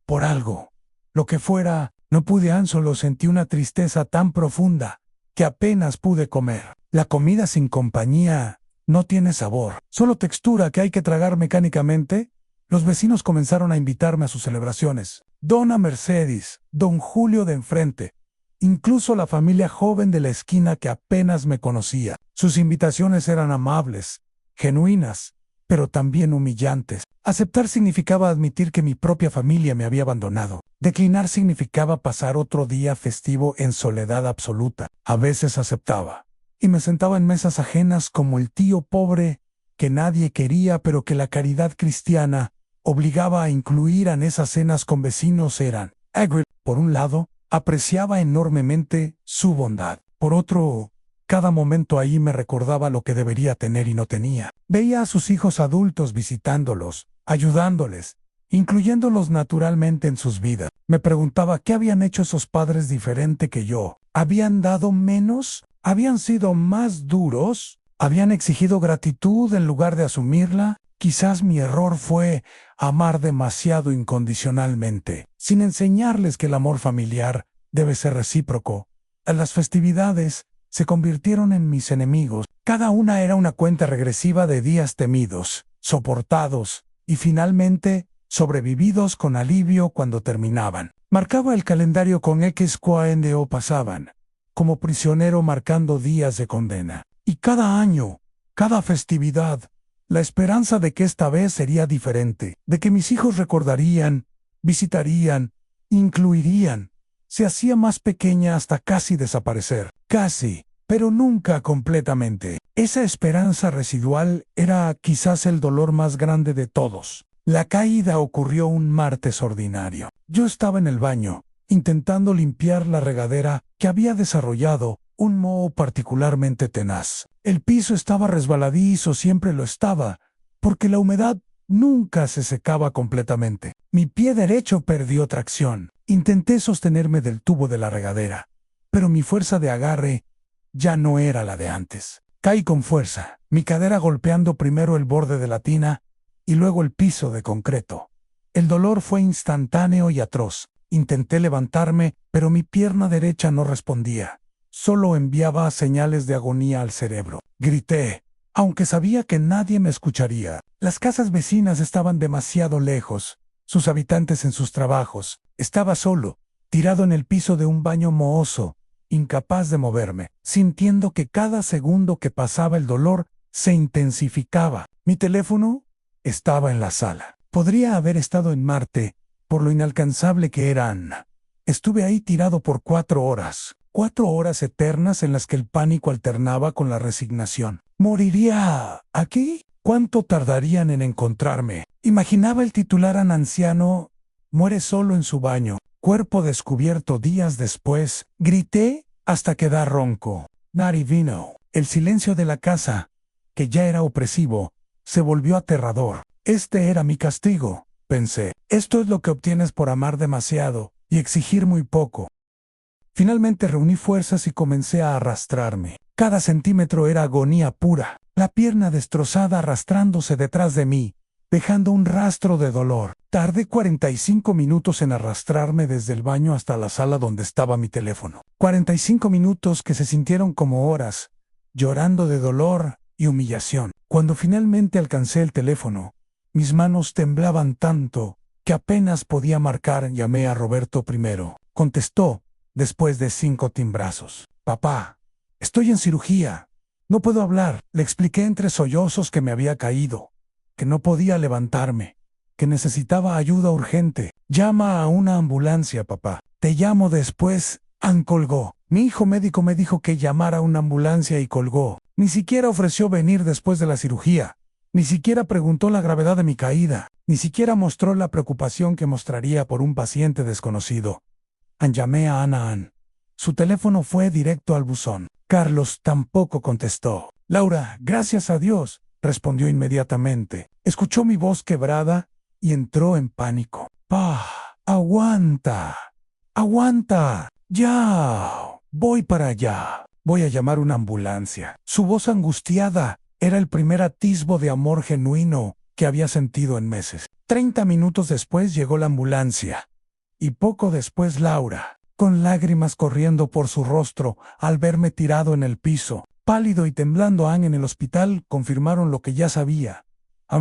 por algo. Lo que fuera, no pude, solo sentí una tristeza tan profunda que apenas pude comer. La comida sin compañía no tiene sabor, solo textura que hay que tragar mecánicamente. Los vecinos comenzaron a invitarme a sus celebraciones. Dona Mercedes, don Julio de enfrente, incluso la familia joven de la esquina que apenas me conocía. Sus invitaciones eran amables, genuinas, pero también humillantes. Aceptar significaba admitir que mi propia familia me había abandonado. Declinar significaba pasar otro día festivo en soledad absoluta. A veces aceptaba, y me sentaba en mesas ajenas como el tío pobre que nadie quería, pero que la caridad cristiana obligaba a incluir en esas cenas con vecinos. Eran Agri. Por un lado, apreciaba enormemente su bondad. Por otro, cada momento ahí me recordaba lo que debería tener y no tenía. Veía a sus hijos adultos visitándolos, ayudándoles, incluyéndolos naturalmente en sus vidas. Me preguntaba qué habían hecho esos padres diferente que yo. ¿Habían dado menos? ¿Habían sido más duros? ¿Habían exigido gratitud en lugar de asumirla? Quizás mi error fue amar demasiado incondicionalmente, sin enseñarles que el amor familiar debe ser recíproco. En las festividades se convirtieron en mis enemigos. Cada una era una cuenta regresiva de días temidos, soportados y finalmente sobrevividos con alivio cuando terminaban. Marcaba el calendario con X cuando pasaban, como prisionero marcando días de condena. Y cada año, cada festividad, la esperanza de que esta vez sería diferente, de que mis hijos recordarían, visitarían, incluirían, se hacía más pequeña hasta casi desaparecer. Casi, pero nunca completamente. Esa esperanza residual era quizás el dolor más grande de todos. La caída ocurrió un martes ordinario. Yo estaba en el baño, intentando limpiar la regadera que había desarrollado un moho particularmente tenaz. El piso estaba resbaladizo, siempre lo estaba, porque la humedad nunca se secaba completamente. Mi pie derecho perdió tracción. Intenté sostenerme del tubo de la regadera, pero mi fuerza de agarre ya no era la de antes. Caí con fuerza, mi cadera golpeando primero el borde de la tina y luego el piso de concreto. El dolor fue instantáneo y atroz. Intenté levantarme, pero mi pierna derecha no respondía. Solo enviaba señales de agonía al cerebro. Grité, aunque sabía que nadie me escucharía. Las casas vecinas estaban demasiado lejos, sus habitantes en sus trabajos. Estaba solo, tirado en el piso de un baño mohoso, incapaz de moverme, sintiendo que cada segundo que pasaba el dolor se intensificaba. Mi teléfono estaba en la sala. Podría haber estado en Marte, por lo inalcanzable que eran. Estuve ahí tirado por 4 horas. 4 horas eternas en las que el pánico alternaba con la resignación. ¿Moriría aquí? ¿Cuánto tardarían en encontrarme? Imaginaba el titular an anciano, muere solo en su baño, cuerpo descubierto días después. Grité hasta quedar ronco. Nari vino. El silencio de la casa, que ya era opresivo, se volvió aterrador. Este era mi castigo, pensé. Esto es lo que obtienes por amar demasiado y exigir muy poco. Finalmente reuní fuerzas y comencé a arrastrarme. Cada centímetro era agonía pura. La pierna destrozada arrastrándose detrás de mí, dejando un rastro de dolor. Tardé 45 minutos en arrastrarme desde el baño hasta la sala donde estaba mi teléfono. 45 minutos que se sintieron como horas, llorando de dolor y humillación. Cuando finalmente alcancé el teléfono, mis manos temblaban tanto que apenas podía marcar. Llamé a Roberto primero. Contestó, después de 5 timbrazos. Papá, estoy en cirugía. No puedo hablar. Le expliqué entre sollozos que me había caído, que no podía levantarme, que necesitaba ayuda urgente. Llama a una ambulancia, papá. Te llamo después. Colgó. Mi hijo médico me dijo que llamara a una ambulancia y colgó. Ni siquiera ofreció venir después de la cirugía. Ni siquiera preguntó la gravedad de mi caída. Ni siquiera mostró la preocupación que mostraría por un paciente desconocido. Llamé a Ana. Su teléfono fue directo al buzón. Carlos tampoco contestó. Laura, gracias a Dios, respondió inmediatamente. Escuchó mi voz quebrada y entró en pánico. ¡Pah! ¡Aguanta! ¡Aguanta! ¡Ya! Voy para allá. Voy a llamar una ambulancia. Su voz angustiada era el primer atisbo de amor genuino que había sentido en meses. 30 minutos después llegó la ambulancia. Y poco después Laura, con lágrimas corriendo por su rostro al verme tirado en el piso. Pálido y temblando, en el hospital confirmaron lo que ya sabía.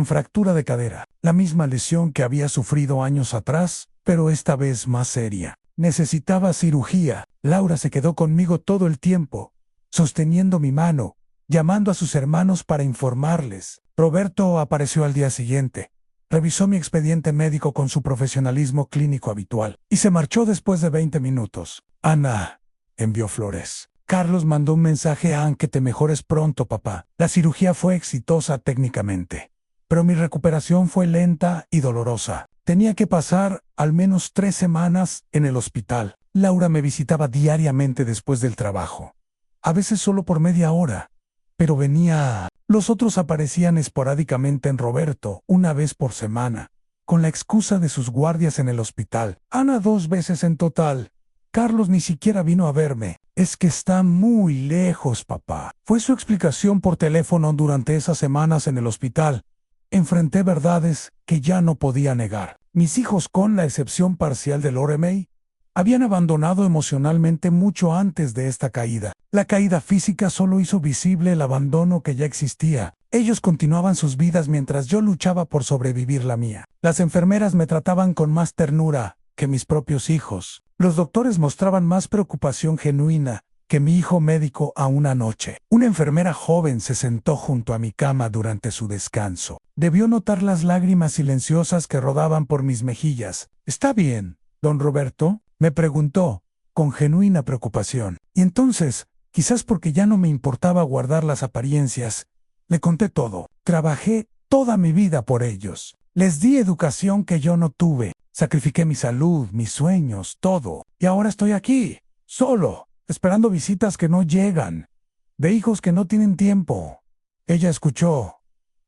Fractura de cadera, la misma lesión que había sufrido años atrás, pero esta vez más seria. Necesitaba cirugía. Laura se quedó conmigo todo el tiempo, sosteniendo mi mano, llamando a sus hermanos para informarles. Roberto apareció al día siguiente. Revisó mi expediente médico con su profesionalismo clínico habitual y se marchó después de 20 minutos. Ana envió flores. Carlos mandó un mensaje a Ann: que te mejores pronto, papá. La cirugía fue exitosa técnicamente, pero mi recuperación fue lenta y dolorosa. Tenía que pasar al menos 3 semanas en el hospital. Laura me visitaba diariamente después del trabajo, a veces solo por media hora, pero venía. Los otros aparecían esporádicamente en Roberto, una vez por semana, con la excusa de sus guardias en el hospital. Ana 2 veces en total. Carlos ni siquiera vino a verme. Es que está muy lejos, papá. Fue su explicación por teléfono durante esas semanas en el hospital. Enfrenté verdades que ya no podía negar. Mis hijos, con la excepción parcial de Loremei, habían abandonado emocionalmente mucho antes de esta caída. La caída física solo hizo visible el abandono que ya existía. Ellos continuaban sus vidas mientras yo luchaba por sobrevivir la mía. Las enfermeras me trataban con más ternura que mis propios hijos. Los doctores mostraban más preocupación genuina que mi hijo médico a una noche. Una enfermera joven se sentó junto a mi cama durante su descanso. Debió notar las lágrimas silenciosas que rodaban por mis mejillas. ¿Está bien, don Roberto?, me preguntó, con genuina preocupación. Y entonces, quizás porque ya no me importaba guardar las apariencias, le conté todo. Trabajé toda mi vida por ellos. Les di educación que yo no tuve. Sacrifiqué mi salud, mis sueños, todo. Y ahora estoy aquí, solo, esperando visitas que no llegan, de hijos que no tienen tiempo. Ella escuchó,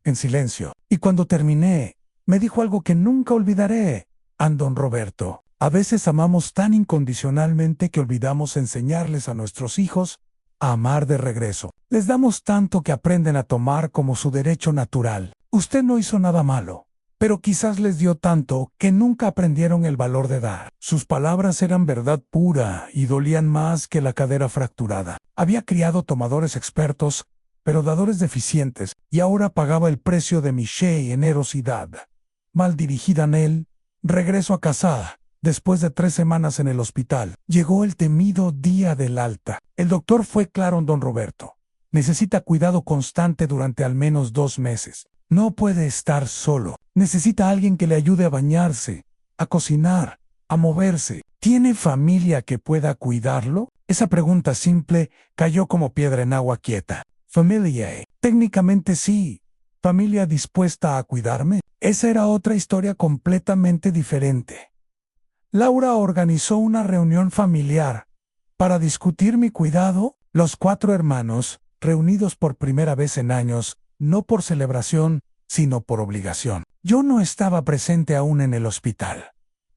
en silencio, y cuando terminé, me dijo algo que nunca olvidaré. Don Roberto, a veces amamos tan incondicionalmente que olvidamos enseñarles a nuestros hijos a amar de regreso. Les damos tanto que aprenden a tomar como su derecho natural. Usted no hizo nada malo, pero quizás les dio tanto que nunca aprendieron el valor de dar. Sus palabras eran verdad pura y dolían más que la cadera fracturada. Había criado tomadores expertos, pero dadores deficientes, y ahora pagaba el precio de mi generosidad. Mal dirigida en él, regreso a casa. Después de 3 semanas en el hospital, llegó el temido día del alta. El doctor fue claro en don Roberto. Necesita cuidado constante durante al menos 2 meses. No puede estar solo. Necesita a alguien que le ayude a bañarse, a cocinar, a moverse. ¿Tiene familia que pueda cuidarlo? Esa pregunta simple cayó como piedra en agua quieta. Familia. Técnicamente sí. ¿Familia dispuesta a cuidarme? Esa era otra historia completamente diferente. Laura organizó una reunión familiar para discutir mi cuidado. Los 4 hermanos, reunidos por primera vez en años, no por celebración, sino por obligación. Yo no estaba presente aún en el hospital,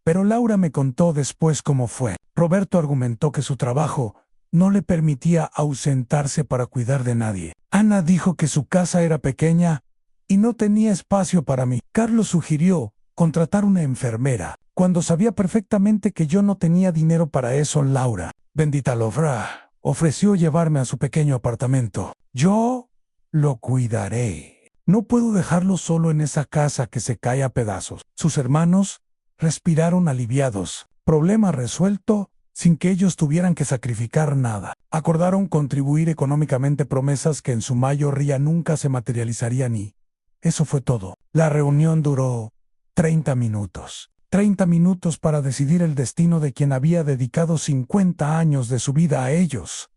pero Laura me contó después cómo fue. Roberto argumentó que su trabajo no le permitía ausentarse para cuidar de nadie. Ana dijo que su casa era pequeña y no tenía espacio para mí. Carlos sugirió contratar una enfermera, cuando sabía perfectamente que yo no tenía dinero para eso. Laura, bendita Laura, ofreció llevarme a su pequeño apartamento. Yo lo cuidaré. No puedo dejarlo solo en esa casa que se cae a pedazos. Sus hermanos respiraron aliviados. Problema resuelto sin que ellos tuvieran que sacrificar nada. Acordaron contribuir económicamente, promesas que en su mayoría nunca se materializarían, y eso fue todo. La reunión duró 30 minutos. 30 minutos para decidir el destino de quien había dedicado 50 años de su vida a ellos.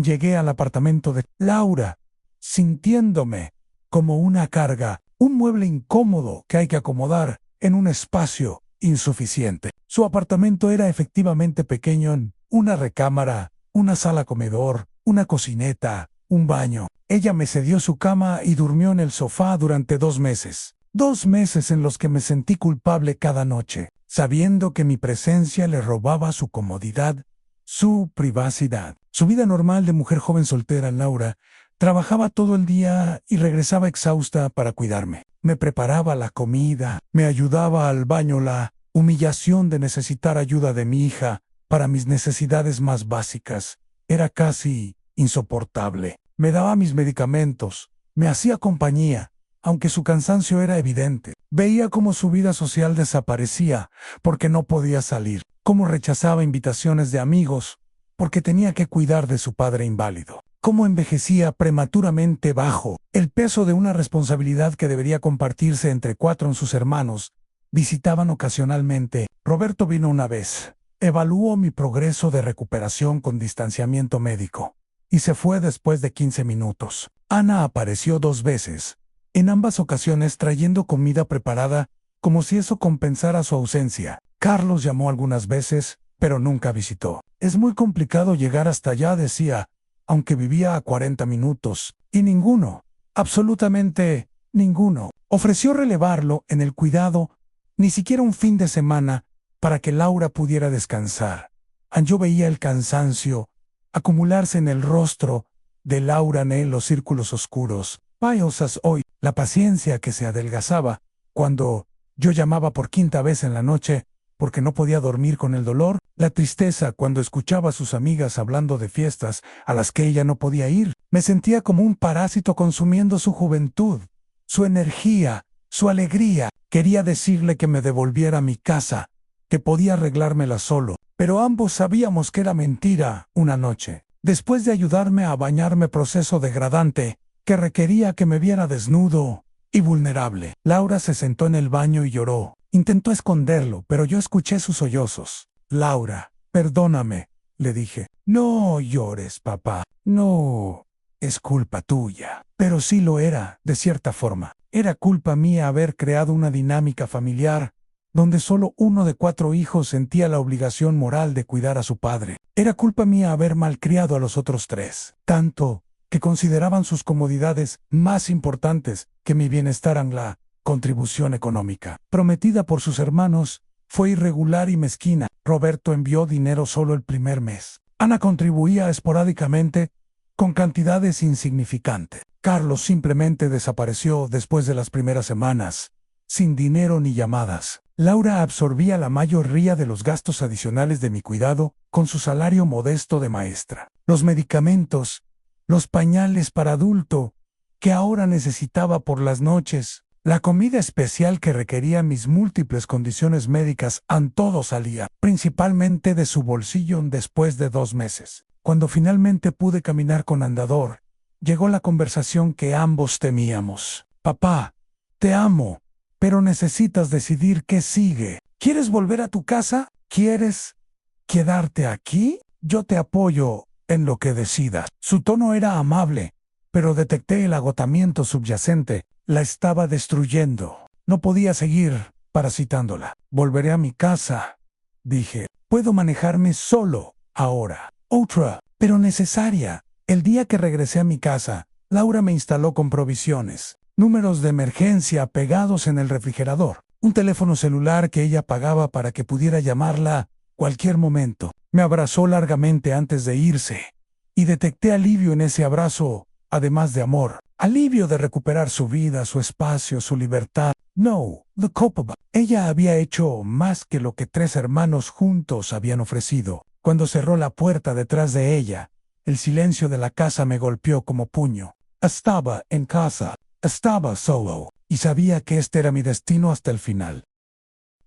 Llegué al apartamento de Laura, sintiéndome como una carga, un mueble incómodo que hay que acomodar en un espacio insuficiente. Su apartamento era efectivamente pequeño, en una recámara, una sala comedor, una cocineta, un baño. Ella me cedió su cama y durmió en el sofá durante 2 meses. 2 meses en los que me sentí culpable cada noche, sabiendo que mi presencia le robaba su comodidad, su privacidad. Su vida normal de mujer joven soltera, Laura, trabajaba todo el día y regresaba exhausta para cuidarme. Me preparaba la comida, me ayudaba al baño, la humillación de necesitar ayuda de mi hija para mis necesidades más básicas era casi insoportable. Me daba mis medicamentos, me hacía compañía, aunque su cansancio era evidente. Veía cómo su vida social desaparecía porque no podía salir, cómo rechazaba invitaciones de amigos porque tenía que cuidar de su padre inválido, cómo envejecía prematuramente bajo el peso de una responsabilidad que debería compartirse entre 4 de sus hermanos. Visitaban ocasionalmente. Roberto vino una vez, evaluó mi progreso de recuperación con distanciamiento médico y se fue después de 15 minutos. Ana apareció 2 veces, en ambas ocasiones trayendo comida preparada, como si eso compensara su ausencia. Carlos llamó algunas veces, pero nunca visitó. Es muy complicado llegar hasta allá, decía, aunque vivía a 40 minutos, y ninguno, absolutamente ninguno, ofreció relevarlo en el cuidado, ni siquiera un fin de semana, para que Laura pudiera descansar. Yo veía el cansancio acumularse en el rostro de Laura en los círculos oscuros. Paiosas hoy, la paciencia que se adelgazaba cuando yo llamaba por 5ª vez en la noche porque no podía dormir con el dolor, la tristeza cuando escuchaba a sus amigas hablando de fiestas a las que ella no podía ir. Me sentía como un parásito consumiendo su juventud, su energía, su alegría. Quería decirle que me devolviera a mi casa, que podía arreglármela solo, pero ambos sabíamos que era mentira. Una noche, después de ayudarme a bañarme, proceso degradante que requería que me viera desnudo y vulnerable, Laura se sentó en el baño y lloró. Intentó esconderlo, pero yo escuché sus sollozos. Laura, perdóname, le dije. No llores, papá. No, es culpa tuya. Pero sí lo era, de cierta forma. Era culpa mía haber creado una dinámica familiar donde solo uno de 4 hijos sentía la obligación moral de cuidar a su padre. Era culpa mía haber malcriado a los otros 3, tanto que consideraban sus comodidades más importantes que mi bienestar. La contribución económica, prometida por sus hermanos, fue irregular y mezquina. Roberto envió dinero solo el primer mes. Ana contribuía esporádicamente, con cantidades insignificantes. Carlos simplemente desapareció después de las primeras semanas, sin dinero ni llamadas. Laura absorbía la mayoría de los gastos adicionales de mi cuidado con su salario modesto de maestra. Los medicamentos, los pañales para adulto, que ahora necesitaba por las noches, la comida especial que requería mis múltiples condiciones médicas, todo salía, principalmente de su bolsillo. Después de 2 meses, cuando finalmente pude caminar con andador, llegó la conversación que ambos temíamos. Papá, te amo, pero necesitas decidir qué sigue. ¿Quieres volver a tu casa? ¿Quieres quedarte aquí? Yo te apoyo en lo que decidas. Su tono era amable, pero detecté el agotamiento subyacente. La estaba destruyendo. No podía seguir parasitándola. Volveré a mi casa, dije. Puedo manejarme solo ahora. Otra, pero necesaria. El día que regresé a mi casa, Laura me instaló con provisiones, números de emergencia pegados en el refrigerador, un teléfono celular que ella pagaba para que pudiera llamarla cualquier momento. Me abrazó largamente antes de irse, y detecté alivio en ese abrazo, además de amor. Alivio de recuperar su vida, su espacio, su libertad. No, the culpable. Ella había hecho más que lo que 3 hermanos juntos habían ofrecido. Cuando cerró la puerta detrás de ella, el silencio de la casa me golpeó como puño. Estaba en casa, estaba solo, y sabía que este era mi destino hasta el final.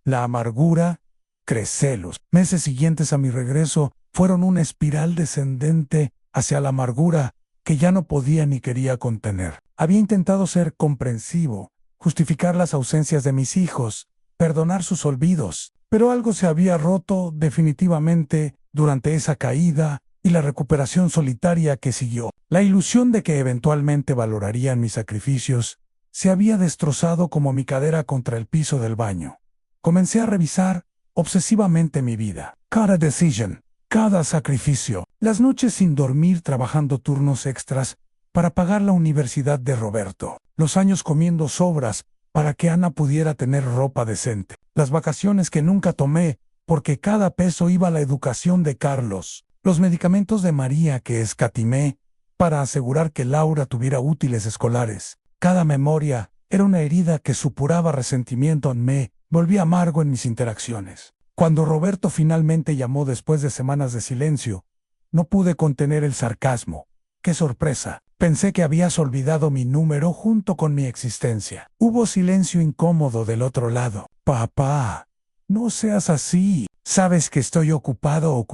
La amargura creció. Los meses siguientes a mi regreso fueron una espiral descendente hacia la amargura que ya no podía ni quería contener. Había intentado ser comprensivo, justificar las ausencias de mis hijos, perdonar sus olvidos, pero algo se había roto definitivamente durante esa caída y la recuperación solitaria que siguió. La ilusión de que eventualmente valorarían mis sacrificios se había destrozado como mi cadera contra el piso del baño. Comencé a revisar obsesivamente mi vida. Cada decisión, cada sacrificio, las noches sin dormir trabajando turnos extras, para pagar la universidad de Roberto, los años comiendo sobras para que Ana pudiera tener ropa decente, las vacaciones que nunca tomé porque cada peso iba a la educación de Carlos, los medicamentos de María que escatimé para asegurar que Laura tuviera útiles escolares. Cada memoria era una herida que supuraba resentimiento en mí, volví amargo en mis interacciones. Cuando Roberto finalmente llamó después de semanas de silencio, no pude contener el sarcasmo. ¡Qué sorpresa! Pensé que habías olvidado mi número junto con mi existencia. Hubo silencio incómodo del otro lado. Papá, no seas así. ¿Sabes que estoy ocupado?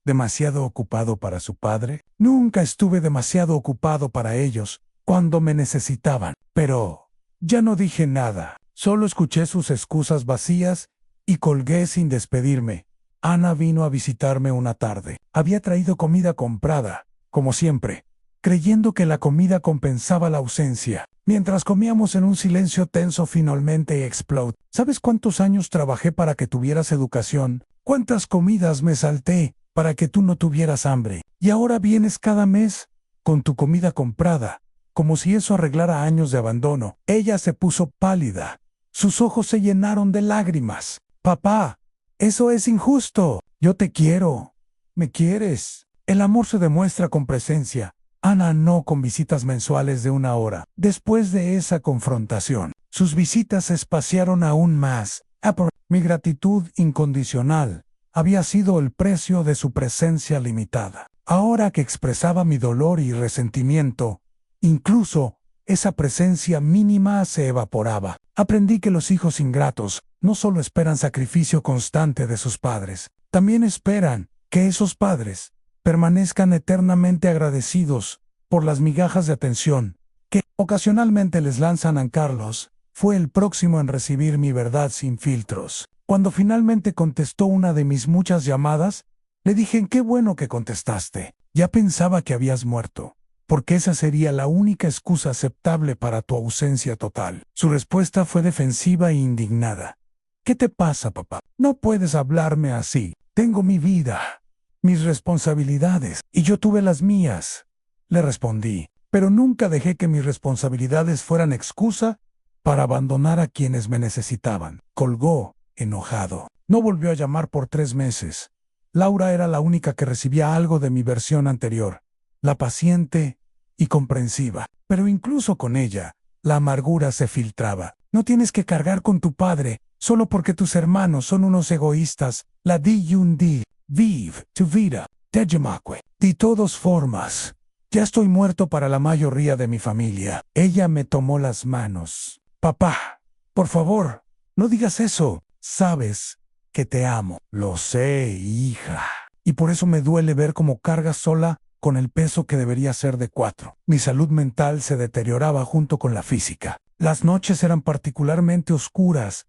¿Demasiado ocupado para su padre? Nunca estuve demasiado ocupado para ellos cuando me necesitaban. Pero ya no dije nada. Solo escuché sus excusas vacías y colgué sin despedirme. Ana vino a visitarme una tarde. Había traído comida comprada, como siempre, creyendo que la comida compensaba la ausencia. Mientras comíamos en un silencio tenso, finalmente explotó. ¿Sabes cuántos años trabajé para que tuvieras educación? ¿Cuántas comidas me salté para que tú no tuvieras hambre? Y ahora vienes cada mes con tu comida comprada, como si eso arreglara años de abandono. Ella se puso pálida. Sus ojos se llenaron de lágrimas. Papá, eso es injusto. Yo te quiero. ¿Me quieres? El amor se demuestra con presencia. Ana, no con visitas mensuales de 1 hora. Después de esa confrontación, sus visitas se espaciaron aún más. Mi gratitud incondicional había sido el precio de su presencia limitada. Ahora que expresaba mi dolor y resentimiento, incluso esa presencia mínima se evaporaba. Aprendí que los hijos ingratos no solo esperan sacrificio constante de sus padres, también esperan que esos padres permanezcan eternamente agradecidos por las migajas de atención que ocasionalmente les lanzan a Carlos. Fue el próximo en recibir mi verdad sin filtros. Cuando finalmente contestó una de mis muchas llamadas, le dije: qué bueno que contestaste. Ya pensaba que habías muerto, porque esa sería la única excusa aceptable para tu ausencia total. Su respuesta fue defensiva e indignada. ¿Qué te pasa, papá? No puedes hablarme así. Tengo mi vida, mis responsabilidades, y yo tuve las mías. Le respondí, pero nunca dejé que mis responsabilidades fueran excusa para abandonar a quienes me necesitaban. Colgó, enojado. No volvió a llamar por 3 meses. Laura era la única que recibía algo de mi versión anterior, la paciente y comprensiva. Pero incluso con ella, la amargura se filtraba. No tienes que cargar con tu padre, solo porque tus hermanos son unos egoístas. La di yundi, vive tu vida, te llamaque. De todas formas, ya estoy muerto para la mayoría de mi familia. Ella me tomó las manos. Papá, por favor, no digas eso. Sabes que te amo. Lo sé, hija. Y por eso me duele ver cómo cargas sola con el peso que debería ser de 4. Mi salud mental se deterioraba junto con la física. Las noches eran particularmente oscuras,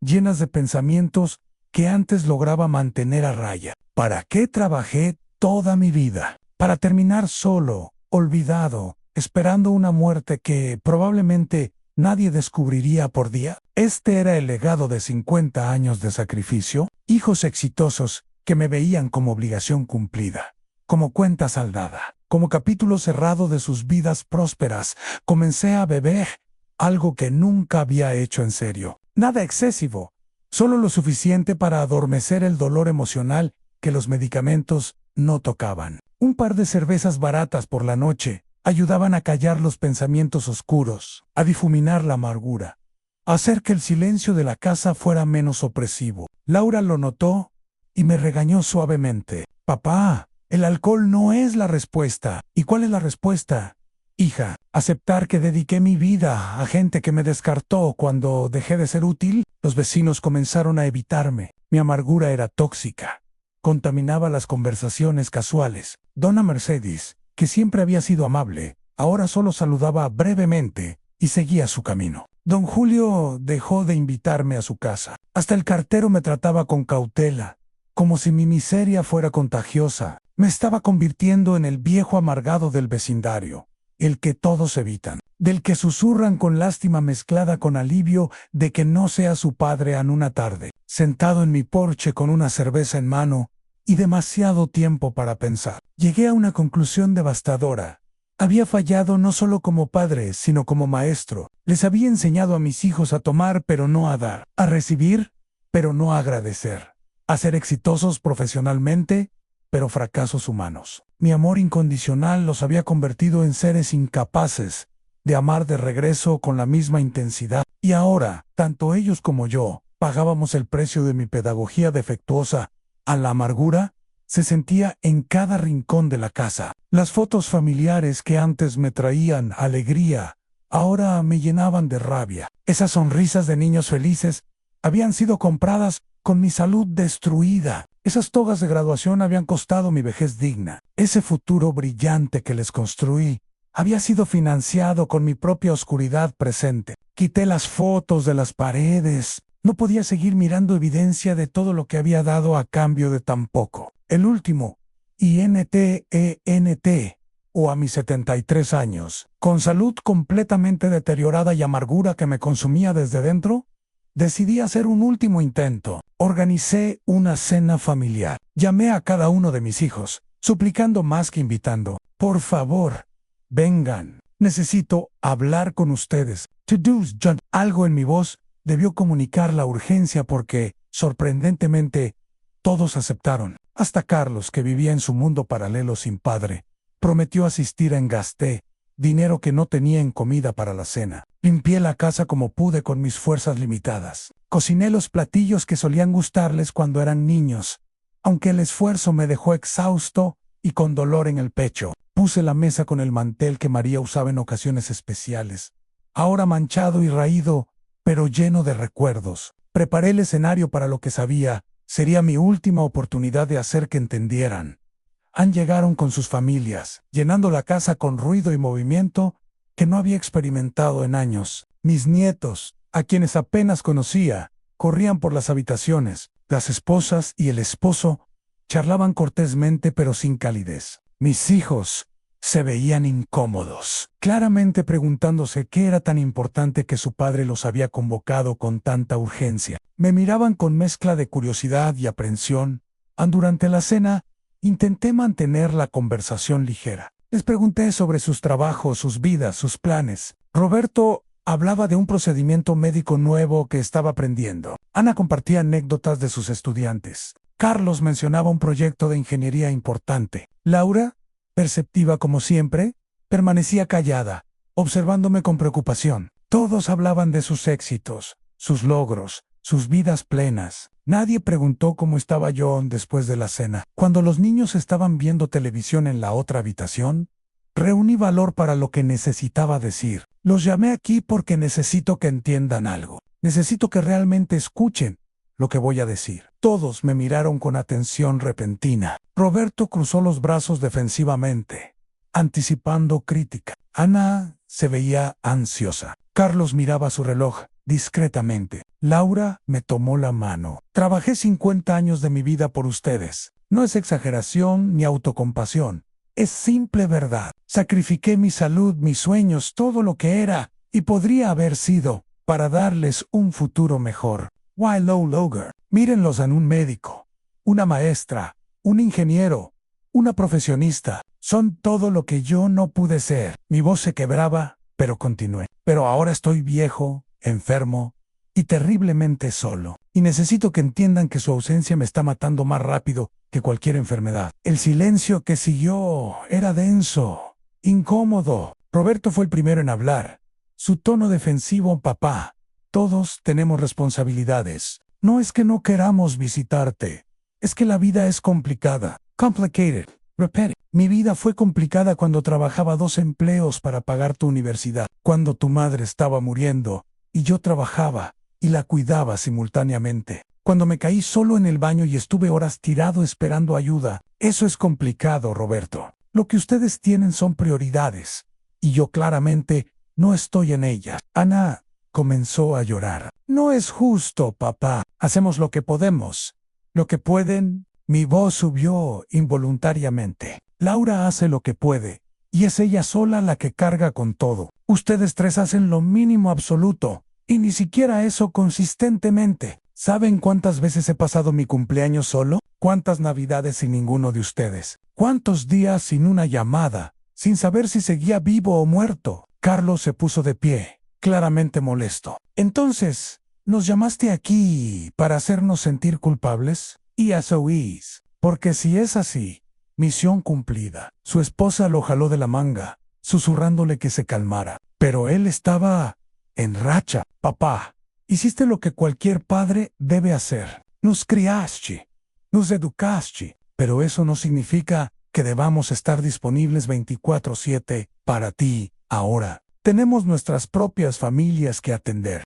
llenas de pensamientos que antes lograba mantener a raya. ¿Para qué trabajé toda mi vida? Para terminar solo, olvidado, esperando una muerte que probablemente nadie descubriría por día. Este era el legado de 50 años de sacrificio, hijos exitosos que me veían como obligación cumplida, como cuenta saldada, como capítulo cerrado de sus vidas prósperas. Comencé a beber, algo que nunca había hecho en serio. Nada excesivo, solo lo suficiente para adormecer el dolor emocional que los medicamentos no tocaban. Un par de cervezas baratas por la noche ayudaban a callar los pensamientos oscuros, a difuminar la amargura, a hacer que el silencio de la casa fuera menos opresivo. Laura lo notó y me regañó suavemente. Papá, el alcohol no es la respuesta. ¿Y cuál es la respuesta? Hija, aceptar que dediqué mi vida a gente que me descartó cuando dejé de ser útil. Los vecinos comenzaron a evitarme. Mi amargura era tóxica. Contaminaba las conversaciones casuales. Dona Mercedes, que siempre había sido amable, ahora solo saludaba brevemente y seguía su camino. Don Julio dejó de invitarme a su casa. Hasta el cartero me trataba con cautela, como si mi miseria fuera contagiosa. Me estaba convirtiendo en el viejo amargado del vecindario, el que todos evitan, del que susurran con lástima mezclada con alivio de que no sea su padre. En una tarde, sentado en mi porche con una cerveza en mano y demasiado tiempo para pensar, llegué a una conclusión devastadora. Había fallado no solo como padre, sino como maestro. Les había enseñado a mis hijos a tomar, pero no a dar, a recibir, pero no a agradecer, a ser exitosos profesionalmente, pero fracasos humanos. Mi amor incondicional los había convertido en seres incapaces de amar de regreso con la misma intensidad. Y ahora, tanto ellos como yo, pagábamos el precio de mi pedagogía defectuosa. A la amargura se sentía en cada rincón de la casa. Las fotos familiares que antes me traían alegría, ahora me llenaban de rabia. Esas sonrisas de niños felices habían sido compradas con mi salud destruida. Esas togas de graduación habían costado mi vejez digna. Ese futuro brillante que les construí había sido financiado con mi propia oscuridad presente. Quité las fotos de las paredes. No podía seguir mirando evidencia de todo lo que había dado a cambio de tan poco. El último, INTENT, o a mis 73 años, con salud completamente deteriorada y amargura que me consumía desde dentro, decidí hacer un último intento. Organicé una cena familiar. Llamé a cada uno de mis hijos, suplicando más que invitando. Por favor, vengan. Necesito hablar con ustedes. John. Algo en mi voz debió comunicar la urgencia porque, sorprendentemente, todos aceptaron. Hasta Carlos, que vivía en su mundo paralelo sin padre, prometió asistir en gasté dinero que no tenía en comida para la cena. Limpié la casa como pude con mis fuerzas limitadas. Cociné los platillos que solían gustarles cuando eran niños, aunque el esfuerzo me dejó exhausto y con dolor en el pecho. Puse la mesa con el mantel que María usaba en ocasiones especiales, ahora manchado y raído, pero lleno de recuerdos. Preparé el escenario para lo que sabía sería mi última oportunidad de hacer que entendieran. Llegaron con sus familias, llenando la casa con ruido y movimiento que no había experimentado en años. Mis nietos, a quienes apenas conocía, corrían por las habitaciones. Las esposas y el esposo charlaban cortésmente pero sin calidez. Mis hijos se veían incómodos, claramente preguntándose qué era tan importante que su padre los había convocado con tanta urgencia. Me miraban con mezcla de curiosidad y aprensión. Durante la cena, intenté mantener la conversación ligera. Les pregunté sobre sus trabajos, sus vidas, sus planes. Roberto hablaba de un procedimiento médico nuevo que estaba aprendiendo. Ana compartía anécdotas de sus estudiantes. Carlos mencionaba un proyecto de ingeniería importante. Laura, perceptiva como siempre, permanecía callada, observándome con preocupación. Todos hablaban de sus éxitos, sus logros, sus vidas plenas. Nadie preguntó cómo estaba John después de la cena. Cuando los niños estaban viendo televisión en la otra habitación, reuní valor para lo que necesitaba decir. Los llamé aquí porque necesito que entiendan algo. Necesito que realmente escuchen lo que voy a decir. Todos me miraron con atención repentina. Roberto cruzó los brazos defensivamente, anticipando crítica. Ana se veía ansiosa. Carlos miraba su reloj discretamente. Laura me tomó la mano. Trabajé 50 años de mi vida por ustedes. No es exageración ni autocompasión. Es simple verdad. Sacrifiqué mi salud, mis sueños, todo lo que era y podría haber sido para darles un futuro mejor. Why Logar? Mírenlos en un médico, una maestra, un ingeniero, una profesionista. Son todo lo que yo no pude ser. Mi voz se quebraba, pero continué. Pero ahora estoy viejo, enfermo y terriblemente solo. Y necesito que entiendan que su ausencia me está matando más rápido que cualquier enfermedad. El silencio que siguió era denso, incómodo. Roberto fue el primero en hablar. Su tono defensivo: papá, todos tenemos responsabilidades. No es que no queramos visitarte. Es que la vida es complicada. Complicated. Repeat. Mi vida fue complicada cuando trabajaba 2 empleos para pagar tu universidad. Cuando tu madre estaba muriendo y yo trabajaba y la cuidaba simultáneamente. Cuando me caí solo en el baño y estuve horas tirado esperando ayuda. Eso es complicado, Roberto. Lo que ustedes tienen son prioridades. Y yo claramente no estoy en ellas. Ana comenzó a llorar. No es justo, papá. Hacemos lo que podemos. Lo que pueden. Mi voz subió involuntariamente. Laura hace lo que puede. Y es ella sola la que carga con todo. Ustedes 3 hacen lo mínimo absoluto. Y ni siquiera eso consistentemente. ¿Saben cuántas veces he pasado mi cumpleaños solo? ¿Cuántas navidades sin ninguno de ustedes? ¿Cuántos días sin una llamada sin saber si seguía vivo o muerto. Carlos se puso de pie, claramente molesto. Entonces, ¿nos llamaste aquí para hacernos sentir culpables? Y eso es, porque si es así, misión cumplida. Su esposa lo jaló de la manga, susurrándole que se calmara. Pero él estaba en racha. Papá, hiciste lo que cualquier padre debe hacer. Nos criaste, nos educaste, pero eso no significa que debamos estar disponibles 24/7 para ti. Ahora, tenemos nuestras propias familias que atender.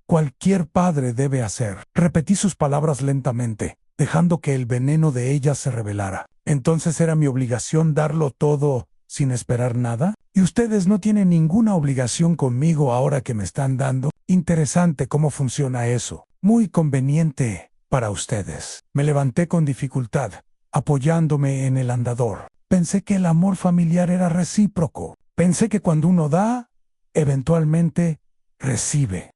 Cualquier padre debe hacer. Repetí sus palabras lentamente, dejando que el veneno de ellas se revelara. Entonces era mi obligación darlo todo sin esperar nada. Y ustedes no tienen ninguna obligación conmigo ahora que me están dando. Interesante cómo funciona eso. Muy conveniente para ustedes. Me levanté con dificultad, apoyándome en el andador. Pensé que el amor familiar era recíproco. Pensé que cuando uno da, eventualmente recibe.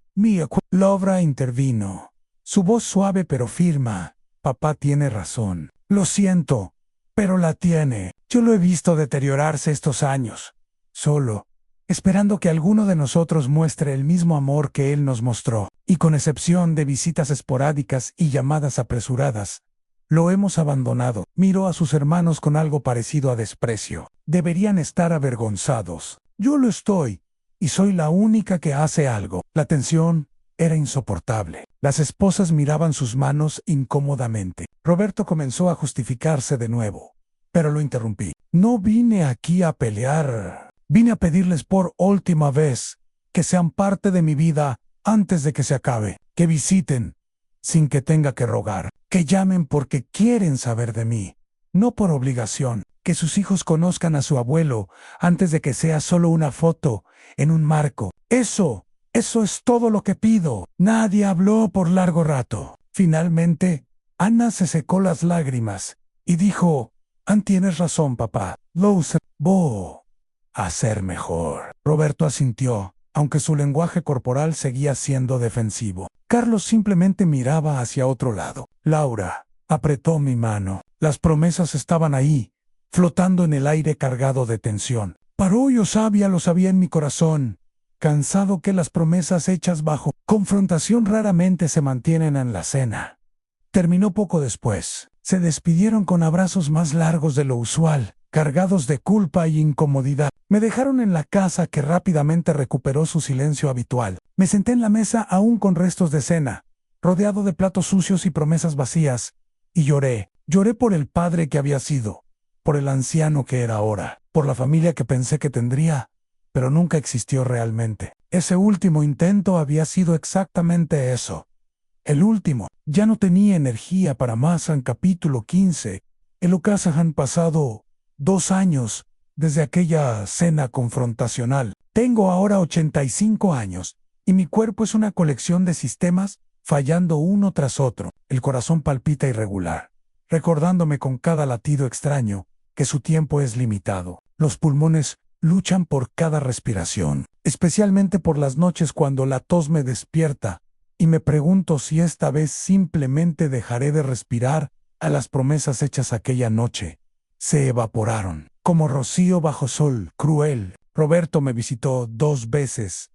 Laura intervino. Su voz suave pero firme. Papá tiene razón. Lo siento, pero la tiene. Yo lo he visto deteriorarse estos años. Solo, esperando que alguno de nosotros muestre el mismo amor que él nos mostró. Y con excepción de visitas esporádicas y llamadas apresuradas, lo hemos abandonado. Miró a sus hermanos con algo parecido a desprecio. Deberían estar avergonzados. Yo lo estoy, y soy la única que hace algo. La tensión era insoportable. Las esposas miraban sus manos incómodamente. Roberto comenzó a justificarse de nuevo, pero lo interrumpí. No vine aquí a pelear. Vine a pedirles por última vez que sean parte de mi vida antes de que se acabe. Que visiten, sin que tenga que rogar. Que llamen porque quieren saber de mí, no por obligación. Que sus hijos conozcan a su abuelo antes de que sea solo una foto en un marco. Eso es todo lo que pido. Nadie habló por largo rato. Finalmente, Ana se secó las lágrimas y dijo: tienes razón, papá. Voy a ser mejor. Roberto asintió, aunque su lenguaje corporal seguía siendo defensivo. Carlos simplemente miraba hacia otro lado. Laura apretó mi mano. Las promesas estaban ahí, flotando en el aire cargado de tensión. Paró y lo sabía en mi corazón. Cansado que las promesas hechas bajo confrontación raramente se mantienen en la cena. Terminó poco después. Se despidieron con abrazos más largos de lo usual, cargados de culpa y incomodidad. Me dejaron en la casa, que rápidamente recuperó su silencio habitual. Me senté en la mesa aún con restos de cena, rodeado de platos sucios y promesas vacías, y lloré. Lloré por el padre que había sido, por el anciano que era ahora, por la familia que pensé que tendría, pero nunca existió realmente. Ese último intento había sido exactamente eso. El último. Ya no tenía energía para más. En capítulo 15. En Ocasa han pasado 2 años desde aquella cena confrontacional. Tengo ahora 85 años, y mi cuerpo es una colección de sistemas fallando uno tras otro. El corazón palpita irregular, recordándome con cada latido extraño que su tiempo es limitado. Los pulmones luchan por cada respiración, especialmente por las noches cuando la tos me despierta y me pregunto si esta vez simplemente dejaré de respirar. A las promesas hechas aquella noche se evaporaron, como rocío bajo sol cruel. Roberto me visitó 2 veces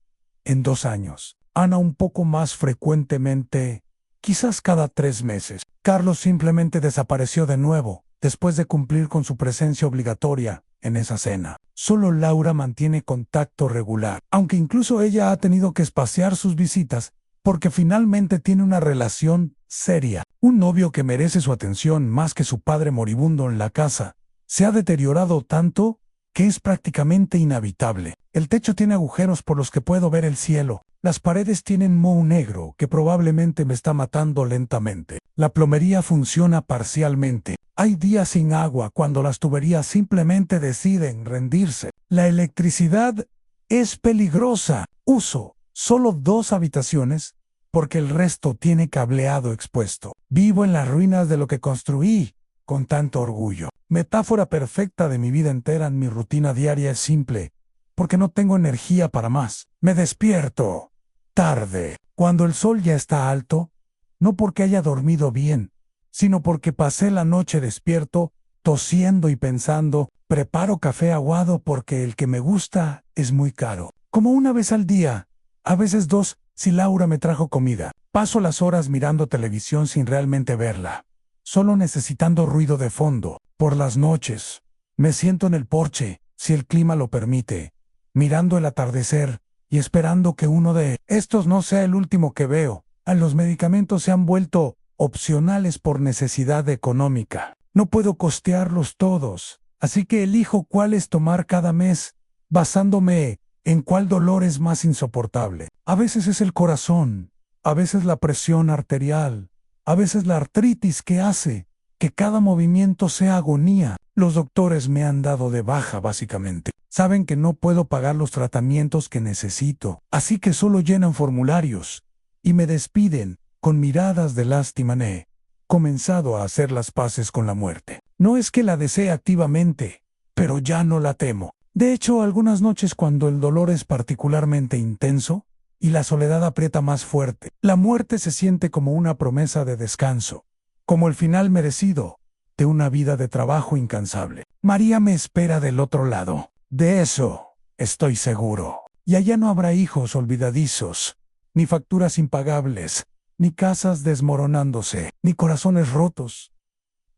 en 2 años. Ana un poco más frecuentemente, quizás cada 3 meses. Carlos simplemente desapareció de nuevo, después de cumplir con su presencia obligatoria en esa cena. Solo Laura mantiene contacto regular, aunque incluso ella ha tenido que espaciar sus visitas, porque finalmente tiene una relación seria. Un novio que merece su atención más que su padre moribundo en la casa. Se ha deteriorado tanto que es prácticamente inhabitable. El techo tiene agujeros por los que puedo ver el cielo. Las paredes tienen moho negro que probablemente me está matando lentamente. La plomería funciona parcialmente. Hay días sin agua cuando las tuberías simplemente deciden rendirse. La electricidad es peligrosa. Uso solo 2 habitaciones porque el resto tiene cableado expuesto. Vivo en las ruinas de lo que construí con tanto orgullo. Metáfora perfecta de mi vida entera. Mi rutina diaria es simple, porque no tengo energía para más. Me despierto tarde, cuando el sol ya está alto, no porque haya dormido bien, sino porque pasé la noche despierto tosiendo y pensando, preparo café aguado porque el que me gusta es muy caro. Como una vez al día, a veces dos, si Laura me trajo comida. Paso las horas mirando televisión sin realmente verla, solo necesitando ruido de fondo. Por las noches, me siento en el porche, si el clima lo permite, mirando el atardecer y esperando que uno de estos no sea el último que veo. Los medicamentos se han vuelto opcionales por necesidad económica. No puedo costearlos todos, así que elijo cuáles tomar cada mes, basándome en cuál dolor es más insoportable. A veces es el corazón, a veces la presión arterial, a veces la artritis que hace que cada movimiento sea agonía. Los doctores me han dado de baja básicamente. Saben que no puedo pagar los tratamientos que necesito, así que solo llenan formularios y me despiden con miradas de lástima. He comenzado a hacer las paces con la muerte. No es que la desee activamente, pero ya no la temo. De hecho, algunas noches cuando el dolor es particularmente intenso y la soledad aprieta más fuerte, la muerte se siente como una promesa de descanso, como el final merecido de una vida de trabajo incansable. María me espera del otro lado. De eso estoy seguro. Y allá no habrá hijos olvidadizos, ni facturas impagables, ni casas desmoronándose, ni corazones rotos.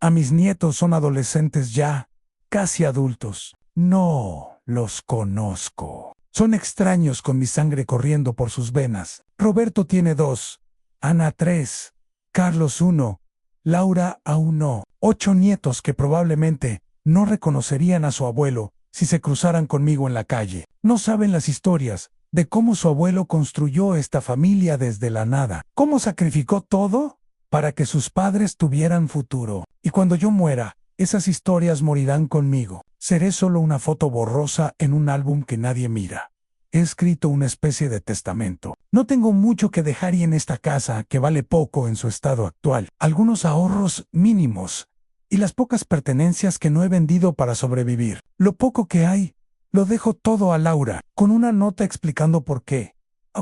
A mis nietos son adolescentes ya, casi adultos. No los conozco. Son extraños con mi sangre corriendo por sus venas. Roberto tiene 2, Ana 3, Carlos 1, Laura aún no. 8 nietos que probablemente no reconocerían a su abuelo si se cruzaran conmigo en la calle. No saben las historias de cómo su abuelo construyó esta familia desde la nada, cómo sacrificó todo para que sus padres tuvieran futuro. Y cuando yo muera, esas historias morirán conmigo. Seré solo una foto borrosa en un álbum que nadie mira. He escrito una especie de testamento. No tengo mucho que dejar y en esta casa, que vale poco en su estado actual, algunos ahorros mínimos y las pocas pertenencias que no he vendido para sobrevivir. Lo poco que hay, lo dejo todo a Laura, con una nota explicando por qué.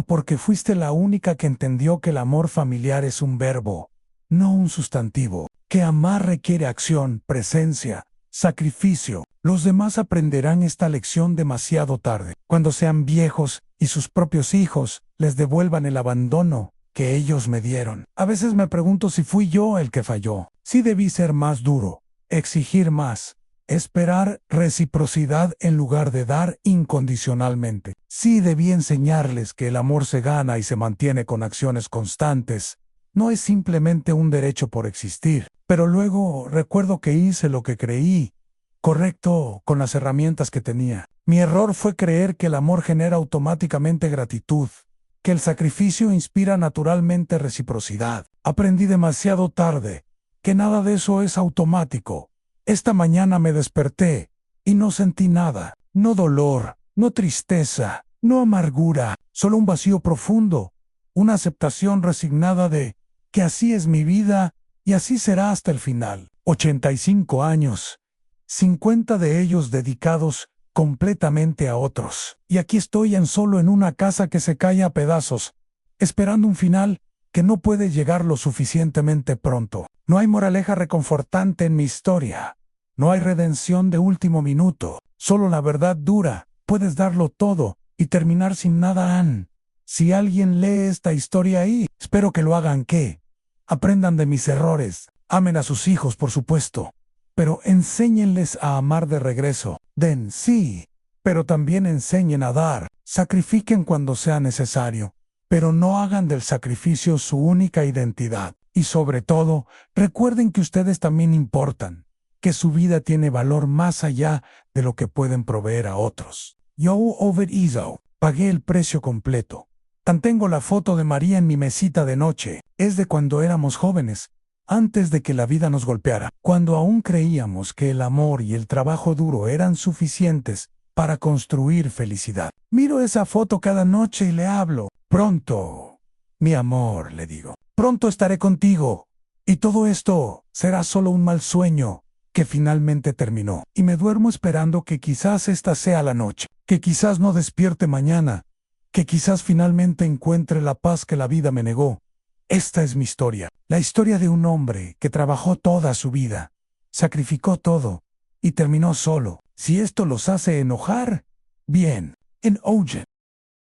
Porque fuiste la única que entendió que el amor familiar es un verbo, no un sustantivo, que amar requiere acción, presencia, sacrificio. Los demás aprenderán esta lección demasiado tarde, cuando sean viejos y sus propios hijos les devuelvan el abandono que ellos me dieron. A veces me pregunto si fui yo el que falló, si debí ser más duro, exigir más, esperar reciprocidad en lugar de dar incondicionalmente. Sí debí enseñarles que el amor se gana y se mantiene con acciones constantes. No es simplemente un derecho por existir. Pero luego recuerdo que hice lo que creí correcto con las herramientas que tenía. Mi error fue creer que el amor genera automáticamente gratitud, que el sacrificio inspira naturalmente reciprocidad. Aprendí demasiado tarde que nada de eso es automático. Esta mañana me desperté y no sentí nada, no dolor, no tristeza, no amargura, solo un vacío profundo, una aceptación resignada de que así es mi vida y así será hasta el final. 85 años, 50 de ellos dedicados completamente a otros. Y aquí estoy solo en una casa que se cae a pedazos, esperando un final que no puede llegar lo suficientemente pronto. No hay moraleja reconfortante en mi historia. No hay redención de último minuto. Solo la verdad dura. Puedes darlo todo y terminar sin nada. Si alguien lee esta historia ahí, espero que lo hagan que aprendan de mis errores. Amen a sus hijos, por supuesto, pero enséñenles a amar de regreso. Den, sí, pero también enseñen a dar. Sacrifiquen cuando sea necesario, pero no hagan del sacrificio su única identidad. Y sobre todo, recuerden que ustedes también importan, que su vida tiene valor más allá de lo que pueden proveer a otros. Yo, Over Izo, pagué el precio completo. Tan tengo la foto de María en mi mesita de noche. Es de cuando éramos jóvenes, antes de que la vida nos golpeara, cuando aún creíamos que el amor y el trabajo duro eran suficientes para construir felicidad. Miro esa foto cada noche y le hablo. Pronto, mi amor, le digo, pronto estaré contigo. Y todo esto será solo un mal sueño que finalmente terminó. Y me duermo esperando que quizás esta sea la noche, que quizás no despierte mañana, que quizás finalmente encuentre la paz que la vida me negó. Esta es mi historia, la historia de un hombre que trabajó toda su vida, sacrificó todo y terminó solo. Si esto los hace enojar, bien. En Oyen,